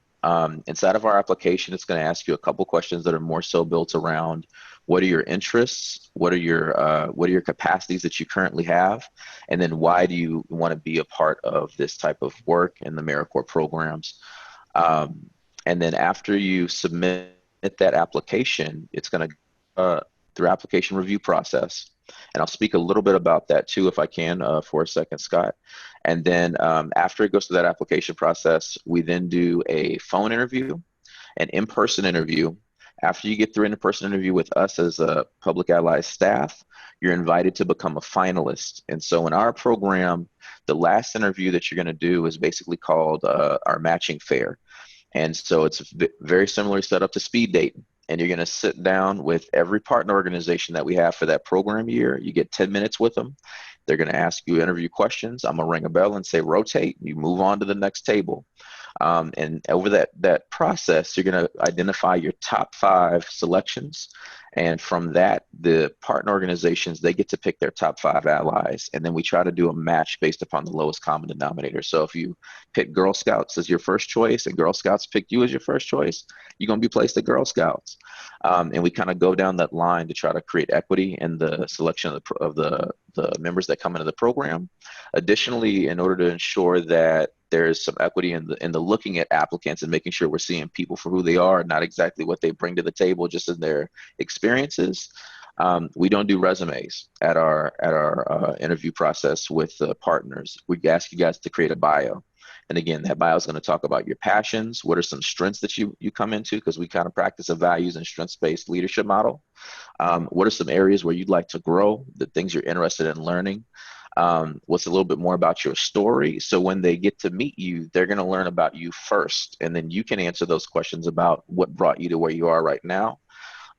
Inside of our application, it's going to ask you a couple questions that are more so built around what are your interests, what are your capacities that you currently have, and then why do you want to be a part of this type of work in the AmeriCorps programs. And then after you submit that application, it's going to through application review process. And I'll speak a little bit about that too, if I can, for a second, Scott. And then after it goes through that application process, we then do a phone interview, an in-person interview. After you get through an in-person interview with us as a Public Allies staff, you're invited to become a finalist. And so in our program, the last interview that you're going to do is basically called our matching fair. And so it's very similarly set up to speed dating. And you're going to sit down with every partner organization that we have for that program year. You get 10 minutes with them. They're going to ask you interview questions. I'm going to ring a bell and say rotate. You move on to the next table. And over that process, you're going to identify your top 5 selections. And from that, the partner organizations, they get to pick their top 5 allies. And then we try to do a match based upon the lowest common denominator. So if you pick Girl Scouts as your first choice and Girl Scouts pick you as your first choice, you're going to be placed at Girl Scouts. And we kind of go down that line to try to create equity in the selection of the members that come into the program. Additionally, in order to ensure that there's some equity in the looking at applicants and making sure we're seeing people for who they are, not exactly what they bring to the table, just in their experiences. We don't do resumes at our interview process with partners. We ask you guys to create a bio. And again, that bio is going to talk about your passions. What are some strengths that you come into? Because we kind of practice a values and strengths-based leadership model. What are some areas where you'd like to grow, the things you're interested in learning? what's a little bit more about your story. So when they get to meet you, they're going to learn about you first, and then you can answer those questions about what brought you to where you are right now.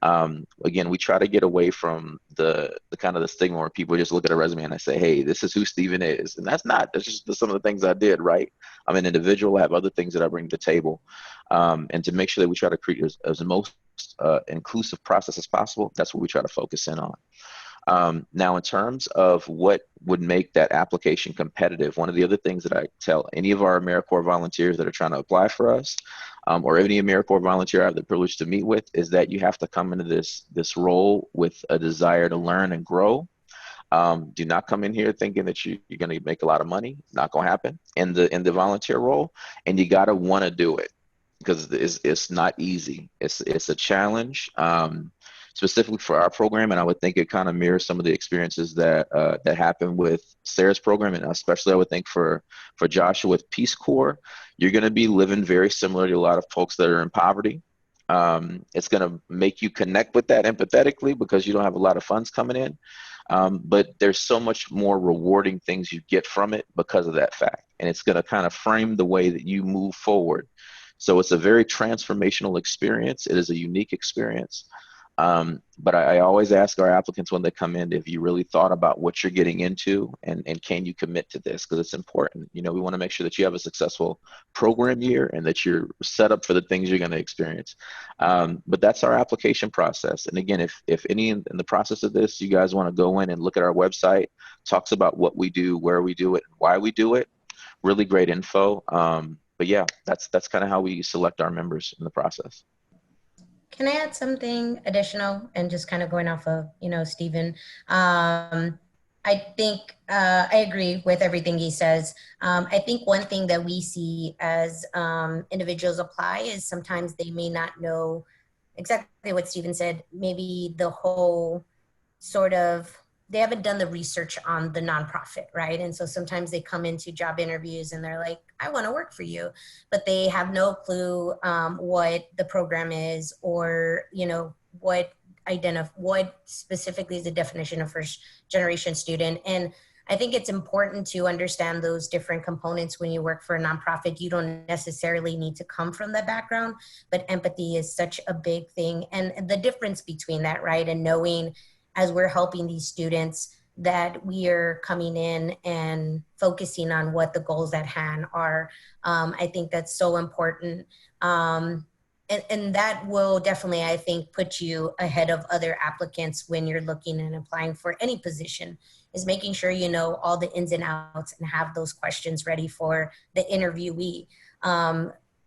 Again, we try to get away from the kind of the stigma where people just look at a resume and I say, hey, this is who Steven is. And that's just some of the things I did, right? I'm an individual. I have other things that I bring to the table. And to make sure that we try to create as the most inclusive process as possible, that's what we try to focus in on. Now, in terms of what would make that application competitive, one of the other things that I tell any of our AmeriCorps volunteers that are trying to apply for us, or any AmeriCorps volunteer I have the privilege to meet with, is that you have to come into this role with a desire to learn and grow. Do not come in here thinking that you're going to make a lot of money. Not going to happen in the volunteer role, and you got to want to do it because it's not easy. It's a challenge. Specifically for our program, and I would think it kind of mirrors some of the experiences that happened with Sarah's program, and especially I would think for Joshua with Peace Corps, you're going to be living very similar to a lot of folks that are in poverty. It's going to make you connect with that empathetically because you don't have a lot of funds coming in, but there's so much more rewarding things you get from it because of that fact, and it's going to kind of frame the way that you move forward. So it's a very transformational experience. It is a unique experience. But I always ask our applicants when they come in, if you really thought about what you're getting into and can you commit to this? Because it's important. You know, we want to make sure that you have a successful program year and that you're set up for the things you're going to experience. But that's our application process. And again, if any in the process of this, you guys want to go in and look at our website, talks about what we do, where we do it, and why we do it. Really great info. But yeah, that's kind of how we select our members in the process. Can I add something additional and just kind of going off of, Steven? I think I agree with everything he says. I think one thing that we see as individuals apply is sometimes they may not know exactly what Steven said. Maybe the whole they haven't done the research on the nonprofit, right? And so sometimes they come into job interviews and they're like, I want to work for you, but they have no clue what the program is, or, what specifically is the definition of first generation student. And I think it's important to understand those different components when you work for a nonprofit. You don't necessarily need to come from that background, but empathy is such a big thing. And the difference between that, right? And knowing as we're helping these students that we are coming in and focusing on what the goals at hand are. I think that's so important. And that will definitely, I think, put you ahead of other applicants when you're looking and applying for any position, is making sure you know all the ins and outs and have those questions ready for the interviewee.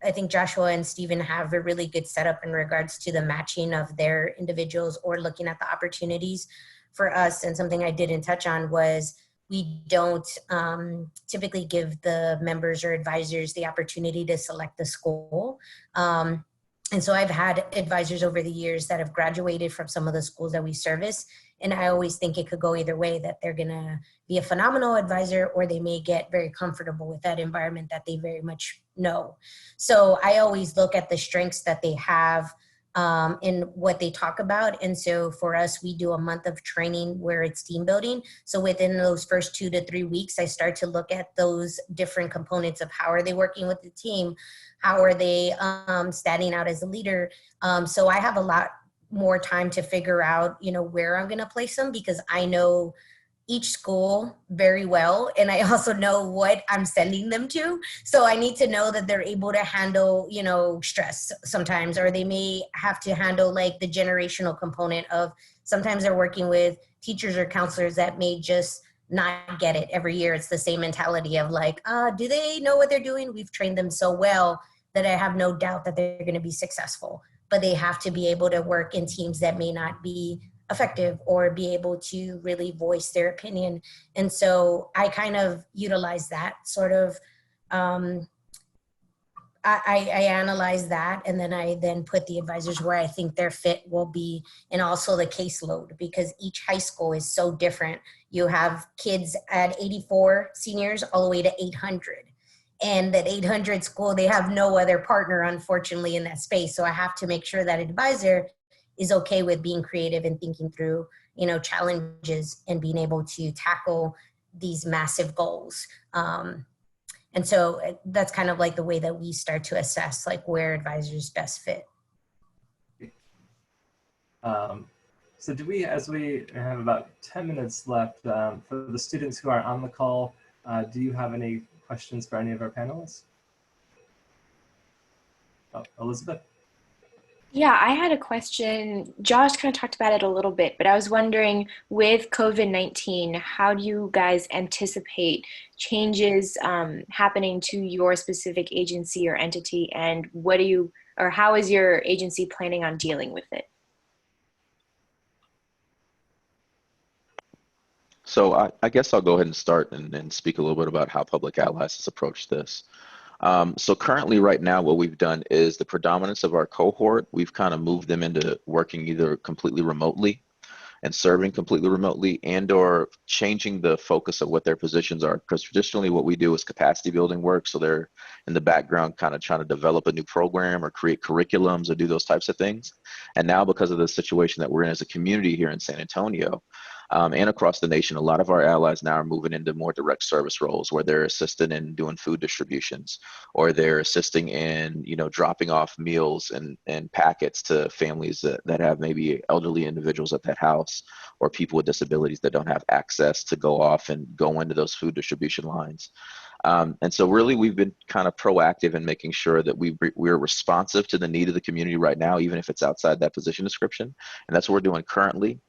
I think Joshua and Steven have a really good setup in regards to the matching of their individuals or looking at the opportunities for us. And something I didn't touch on was we don't typically give the members or advisors the opportunity to select the school. And so I've had advisors over the years that have graduated from some of the schools that we service. And I always think it could go either way, that they're going to be a phenomenal advisor, or they may get very comfortable with that environment that they very much know. So I always look at the strengths that they have in what they talk about. And so for us, we do a month of training where it's team building. So within those first 2 to 3 weeks, I start to look at those different components of how are they working with the team? How are they standing out as a leader? So I have a lot more time to figure out, where I'm going to place them, because I know each school very well. And I also know what I'm sending them to. So I need to know that they're able to handle, stress sometimes, or they may have to handle like the generational component of sometimes they're working with teachers or counselors that may just not get it every year. It's the same mentality of like, do they know what they're doing? We've trained them so well that I have no doubt that they're going to be successful, but they have to be able to work in teams that may not be effective or be able to really voice their opinion. And so I kind of utilize that sort of, I analyze that, and then I put the advisors where I think their fit will be, and also the caseload, because each high school is so different. You have kids at 84 seniors all the way to 800. And that 800 school, they have no other partner, unfortunately, in that space. So I have to make sure that advisor is okay with being creative and thinking through, challenges and being able to tackle these massive goals. And so that's kind of like the way that we start to assess like where advisors best fit. So do we, as we have about 10 minutes left, for the students who are on the call, do you have any questions for any of our panelists? Oh, Elizabeth? Yeah, I had a question. Josh kind of talked about it a little bit, but I was wondering with COVID-19, how do you guys anticipate changes happening to your specific agency or entity, and what do you, or how is your agency planning on dealing with it? So I guess I'll go ahead and start and speak a little bit about how Public Allies has approached this. So currently right now, what we've done is the predominance of our cohort, we've kind of moved them into working either completely remotely and serving completely remotely, and or changing the focus of what their positions are. Because traditionally what we do is capacity building work. So they're in the background kind of trying to develop a new program or create curriculums or do those types of things. And now because of the situation that we're in as a community here in San Antonio, and across the nation, a lot of our allies now are moving into more direct service roles where they're assisting in doing food distributions, or they're assisting in, you know, dropping off meals and packets to families that have maybe elderly individuals at that house, or people with disabilities that don't have access to go off and go into those food distribution lines. And so really we've been kind of proactive in making sure that we're responsive to the need of the community right now, even if it's outside that position description. And that's what we're doing currently.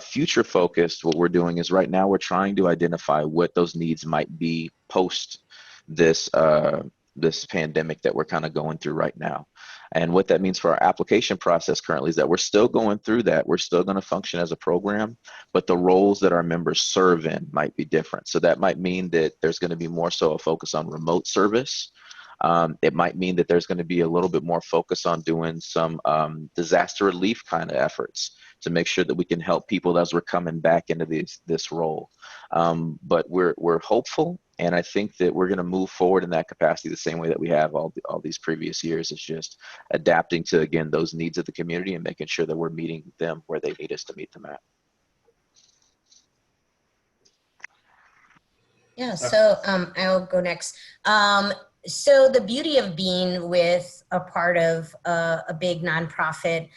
Future focused, what we're doing is right now we're trying to identify what those needs might be post this this pandemic that we're kind of going through right now. And what that means for our application process currently is that we're still going through that. We're still going to function as a program, but the roles that our members serve in might be different. So that might mean that there's going to be more so a focus on remote service. It might mean that there's going to be a little bit more focus on doing some disaster relief kind of efforts to make sure that we can help people as we're coming back into this role. But we're hopeful, and I think that we're going to move forward in that capacity the same way that we have all these previous years. It's just adapting to, again, those needs of the community and making sure that we're meeting them where they need us to meet them at. Yeah, so I'll go next. So the beauty of being with a part of a big nonprofit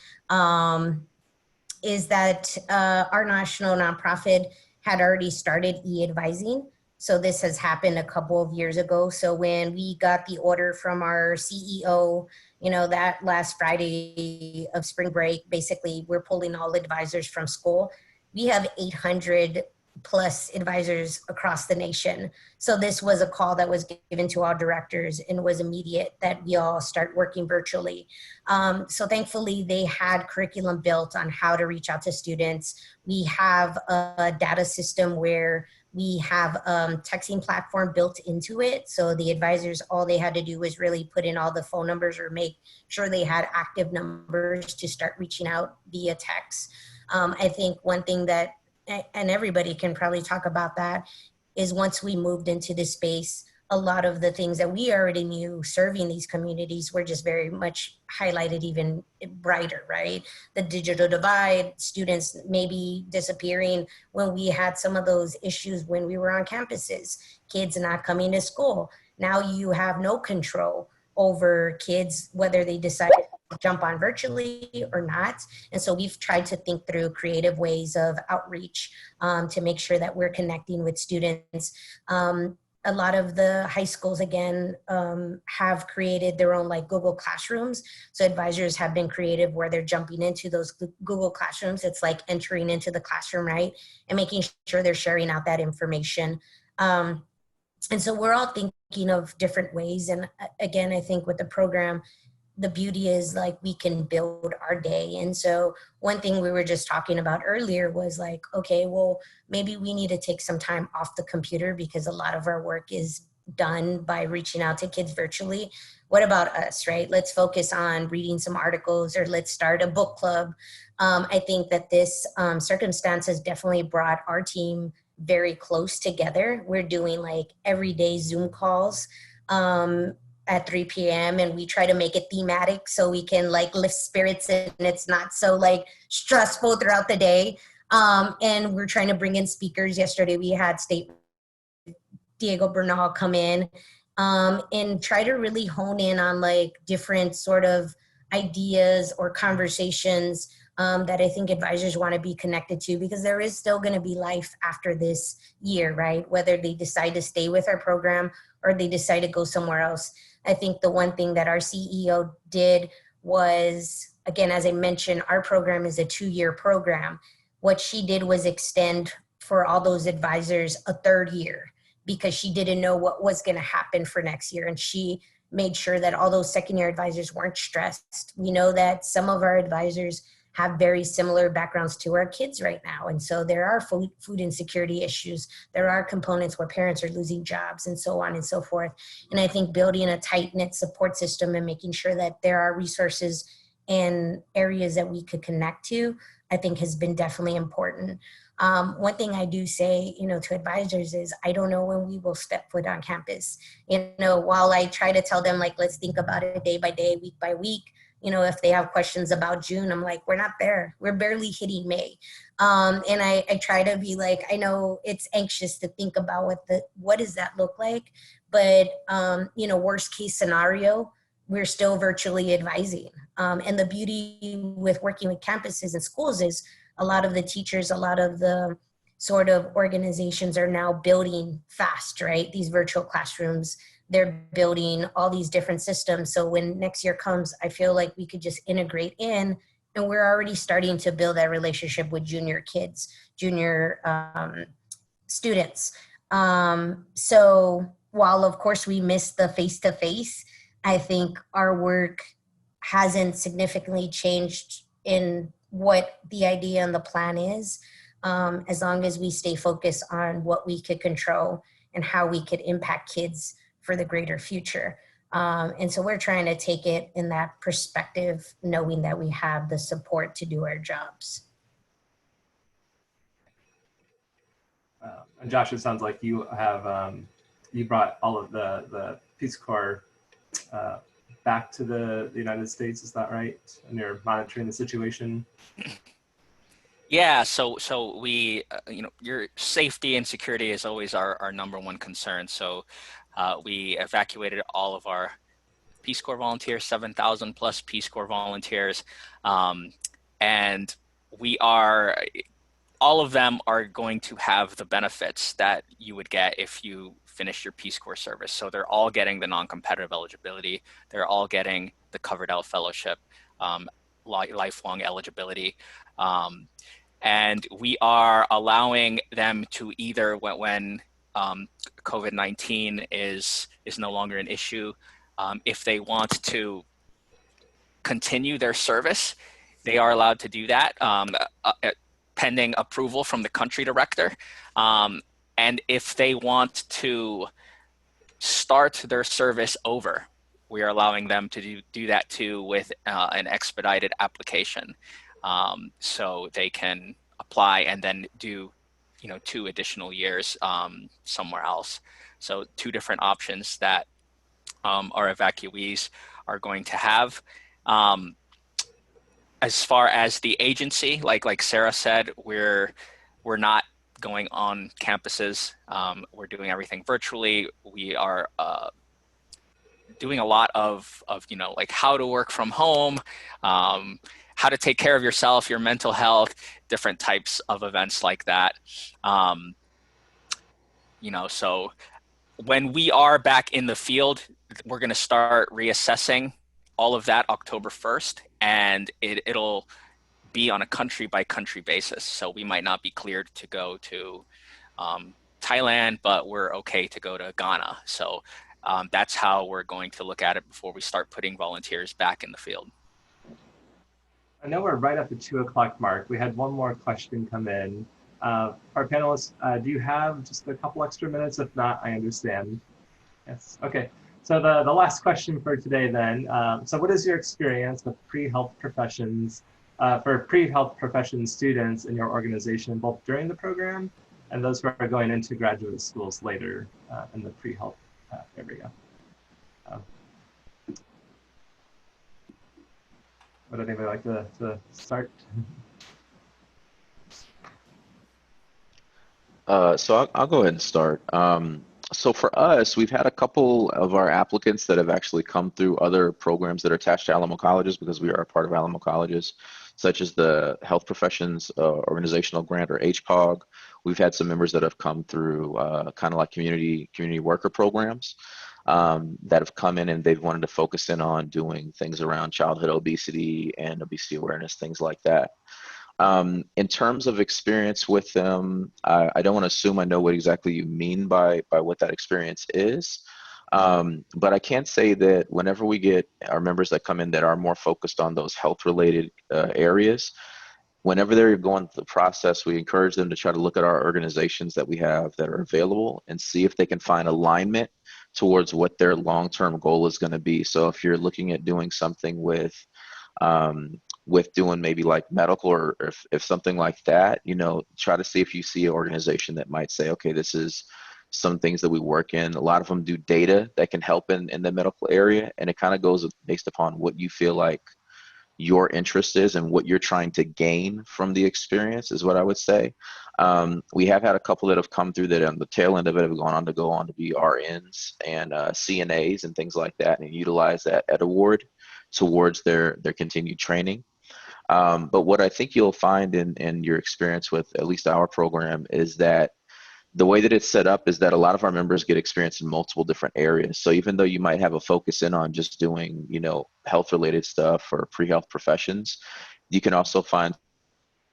is that our national nonprofit had already started e-advising. So this has happened a couple of years ago. So when we got the order from our CEO, you know, that last Friday of spring break, basically we're pulling all advisors from school. We have 800 plus advisors across the nation. So this was a call that was given to our directors and was immediate that we all start working virtually. So thankfully they had curriculum built on how to reach out to students. We have a data system where we have texting platform built into it. So the advisors, all they had to do was really put in all the phone numbers or make sure they had active numbers to start reaching out via text. I think one thing that, and everybody can probably talk about that, is once we moved into this space, a lot of the things that we already knew serving these communities were just very much highlighted even brighter, right? The digital divide, students maybe disappearing when we had some of those issues when we were on campuses, kids not coming to school. Now you have no control over kids, whether they decide to jump on virtually or not. And so we've tried to think through creative ways of outreach to make sure that we're connecting with students. A lot of the high schools, again, have created their own like Google Classrooms. So advisors have been creative where they're jumping into those Google Classrooms. It's like entering into the classroom, right? And making sure they're sharing out that information. And so we're all thinking of different ways. And again, I think with the program, the beauty is like we can build our day. And so one thing we were just talking about earlier was like, okay, well, maybe we need to take some time off the computer because a lot of our work is done by reaching out to kids virtually. What about us, right? Let's focus on reading some articles or let's start a book club. I think that this circumstance has definitely brought our team very close together. We're doing like everyday Zoom calls at 3 p.m. and we try to make it thematic so we can like lift spirits and it's not so like stressful throughout the day. And we're trying to bring in speakers. Yesterday we had state Diego Bernal come in and try to really hone in on like different sort of ideas or conversations that I think advisors want to be connected to, because there is still going to be life after this year, right? Whether they decide to stay with our program or they decide to go somewhere else. I think the one thing that our CEO did was, again, as I mentioned, our program is a 2-year program. What she did was extend for all those advisors a 3rd year, because she didn't know what was going to happen for next year. And she made sure that all those 2nd-year advisors weren't stressed. We know that some of our advisors have very similar backgrounds to our kids right now. And so there are food insecurity issues. There are components where parents are losing jobs and so on and so forth. And I think building a tight-knit support system and making sure that there are resources and areas that we could connect to, I think has been definitely important. One thing I do say, to advisors is I don't know when we will step foot on campus. While I try to tell them, like, let's think about it day by day, week by week, if they have questions about June, I'm like, we're not there. We're barely hitting May. And I try to be like, I know it's anxious to think about what does that look like? But, worst case scenario, we're still virtually advising. And the beauty with working with campuses and schools is a lot of the teachers, a lot of the sort of organizations are now building fast, right? These virtual classrooms, they're building all these different systems. So when next year comes, I feel like we could just integrate in, and we're already starting to build that relationship with junior kids, junior students. So while of course we miss the face-to-face, I think our work hasn't significantly changed in what the idea and the plan is, as long as we stay focused on what we could control and how we could impact kids for the greater future. And so we're trying to take it in that perspective, knowing that we have the support to do our jobs. And Josh, it sounds like you have, you brought all of the Peace Corps back to the United States, is that right? And you're monitoring the situation? Yeah, so we, your safety and security is always our #1 concern. So we evacuated all of our Peace Corps volunteers, 7,000 plus Peace Corps volunteers. And all of them are going to have the benefits that you would get if you finish your Peace Corps service. So they're all getting the non-competitive eligibility. They're all getting the covered out fellowship, lifelong eligibility. And we are allowing them to either, when COVID-19 is no longer an issue, if they want to continue their service, they are allowed to do that, pending approval from the country director. And if they want to start their service over, we are allowing them to do that too with an expedited application. So they can apply and then do 2 additional years somewhere else. So 2 different options that our evacuees are going to have. As far as the agency, like Sarah said, we're not going on campuses. We're doing everything virtually. We are doing a lot of like how to work from home, how to take care of yourself, your mental health, different types of events like that. So when we are back in the field, we're going to start reassessing all of that October 1st, and it'll be on a country by country basis. So we might not be cleared to go to Thailand, but we're okay to go to Ghana. So that's how we're going to look at it before we start putting volunteers back in the field. I know we're right at the 2 o'clock mark. We had one more question come in. Our panelists, do you have just a couple extra minutes? If not, I understand. Yes, okay. So the last question for today then. So what is your experience with pre-health professions, for pre-health profession students in your organization, both during the program and those who are going into graduate schools later in the pre-health area? Would anybody like to start? So I'll go ahead and start. So for us, we've had a couple of our applicants that have actually come through other programs that are attached to Alamo colleges because we are a part of Alamo colleges, such as the Health Professions Organizational Grant or HPOG. We've had some members that have come through kind of like community worker programs that have come in and they've wanted to focus in on doing things around childhood obesity and obesity awareness, things like that. In terms of experience with them, I don't want to assume I know what exactly you mean by what that experience is. But I can say that whenever we get our members that come in that are more focused on those health related areas, whenever they're going through the process, we encourage them to try to look at our organizations that we have that are available and see if they can find alignment towards what their long-term goal is going to be. So if you're looking at doing something with doing maybe like medical or if something like that, you know, try to see if you see an organization that might say, okay, this is some things that we work in. A lot of them do data that can help in the medical area. And it kind of goes based upon what you feel like your interest is and what you're trying to gain from the experience is what I would say. We have had a couple that have come through that on the tail end of it have gone on to be RNs and CNAs and things like that and utilize that Ed Award towards their continued training. But what I think you'll find in your experience with at least our program is that the way that it's set up is that a lot of our members get experience in multiple different areas. So even though you might have a focus in on just doing, you know, health related stuff or pre-health professions, you can also find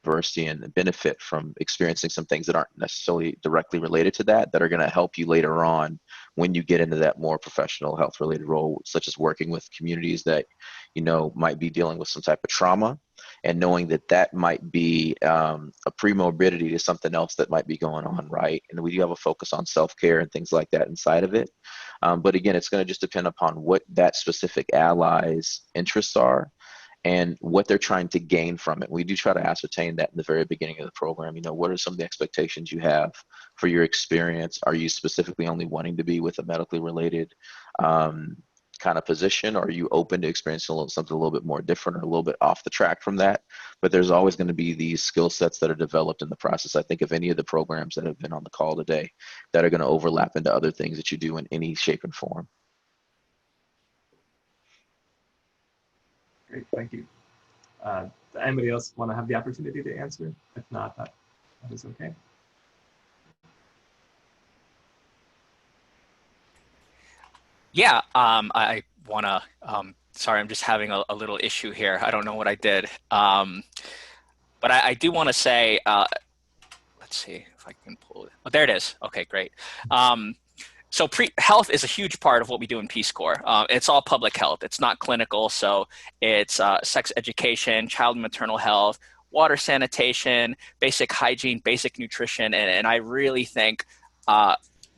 diversity and benefit from experiencing some things that aren't necessarily directly related to that are going to help you later on when you get into that more professional health related role, such as working with communities that, you know, might be dealing with some type of trauma and knowing that that might be a premorbidity to something else that might be going on, right? And we do have a focus on self-care and things like that inside of it. But again, it's going to just depend upon what that specific ally's interests are and what they're trying to gain from it. We do try to ascertain that in the very beginning of the program. You know, what are some of the expectations you have for your experience? Are you specifically only wanting to be with a medically related kind of position? Or are you open to experiencing something a little bit more different or a little bit off the track from that? But there's always going to be these skill sets that are developed in the process. I think of any of the programs that have been on the call today that are going to overlap into other things that you do in any shape and form. Great, thank you. Anybody else want to have the opportunity to answer? If not, that is okay. Yeah, I want to, sorry, I'm just having a little issue here. I don't know what I did. But I do want to say, let's see if I can pull it. Oh, there it is. Okay, great. So health is a huge part of what we do in Peace Corps. It's all public health. It's not clinical. So it's sex education, child and maternal health, water sanitation, basic hygiene, basic nutrition. And I really think,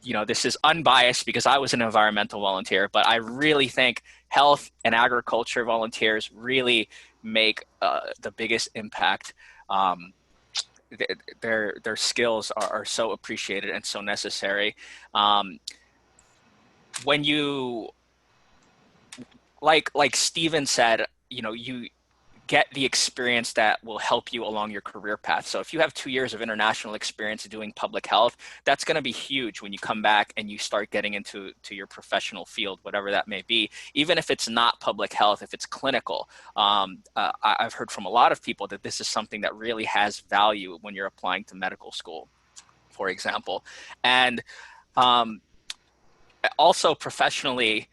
you know, this is unbiased because I was an environmental volunteer, but I really think health and agriculture volunteers really make the biggest impact. Their skills are so appreciated and so necessary. When you, like Stephen said, you know, you get the experience that will help you along your career path. So if you have 2 years of international experience doing public health, that's going to be huge when you come back and you start getting into your professional field, whatever that may be. Even if it's not public health, if it's clinical, I've heard from a lot of people that this is something that really has value when you're applying to medical school, for example. And also professionally,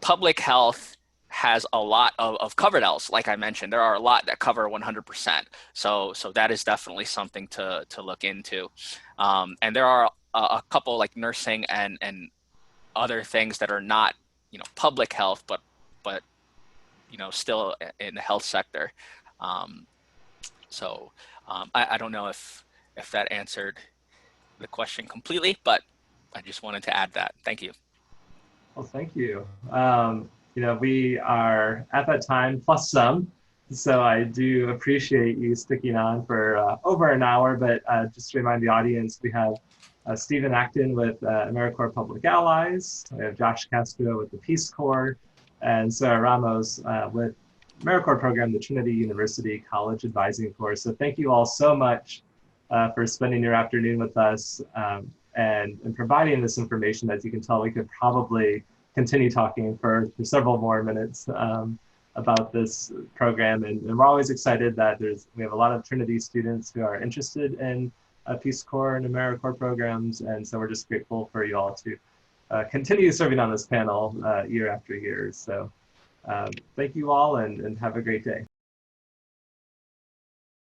public health has a lot of covered L's. Like I mentioned, there are a lot that cover 100%. So that is definitely something to look into. And there are a couple like nursing and other things that are not, you know, public health, but you know, still in the health sector. I don't know if that answered the question completely, but I just wanted to add that. Thank you. Well, thank you. You know, we are at that time plus some, so I do appreciate you sticking on for over an hour, but just to remind the audience, we have Stephen Acton with AmeriCorps Public Allies, we have Josh Castro with the Peace Corps, and Sarah Ramos with AmeriCorps program, the Trinity University College Advising Corps. So thank you all so much for spending your afternoon with us. and providing this information. As you can tell, we could probably continue talking for several more minutes about this program. And we're always excited that we have a lot of Trinity students who are interested in Peace Corps and AmeriCorps programs. And so we're just grateful for you all to continue serving on this panel year after year. So thank you all, and have a great day.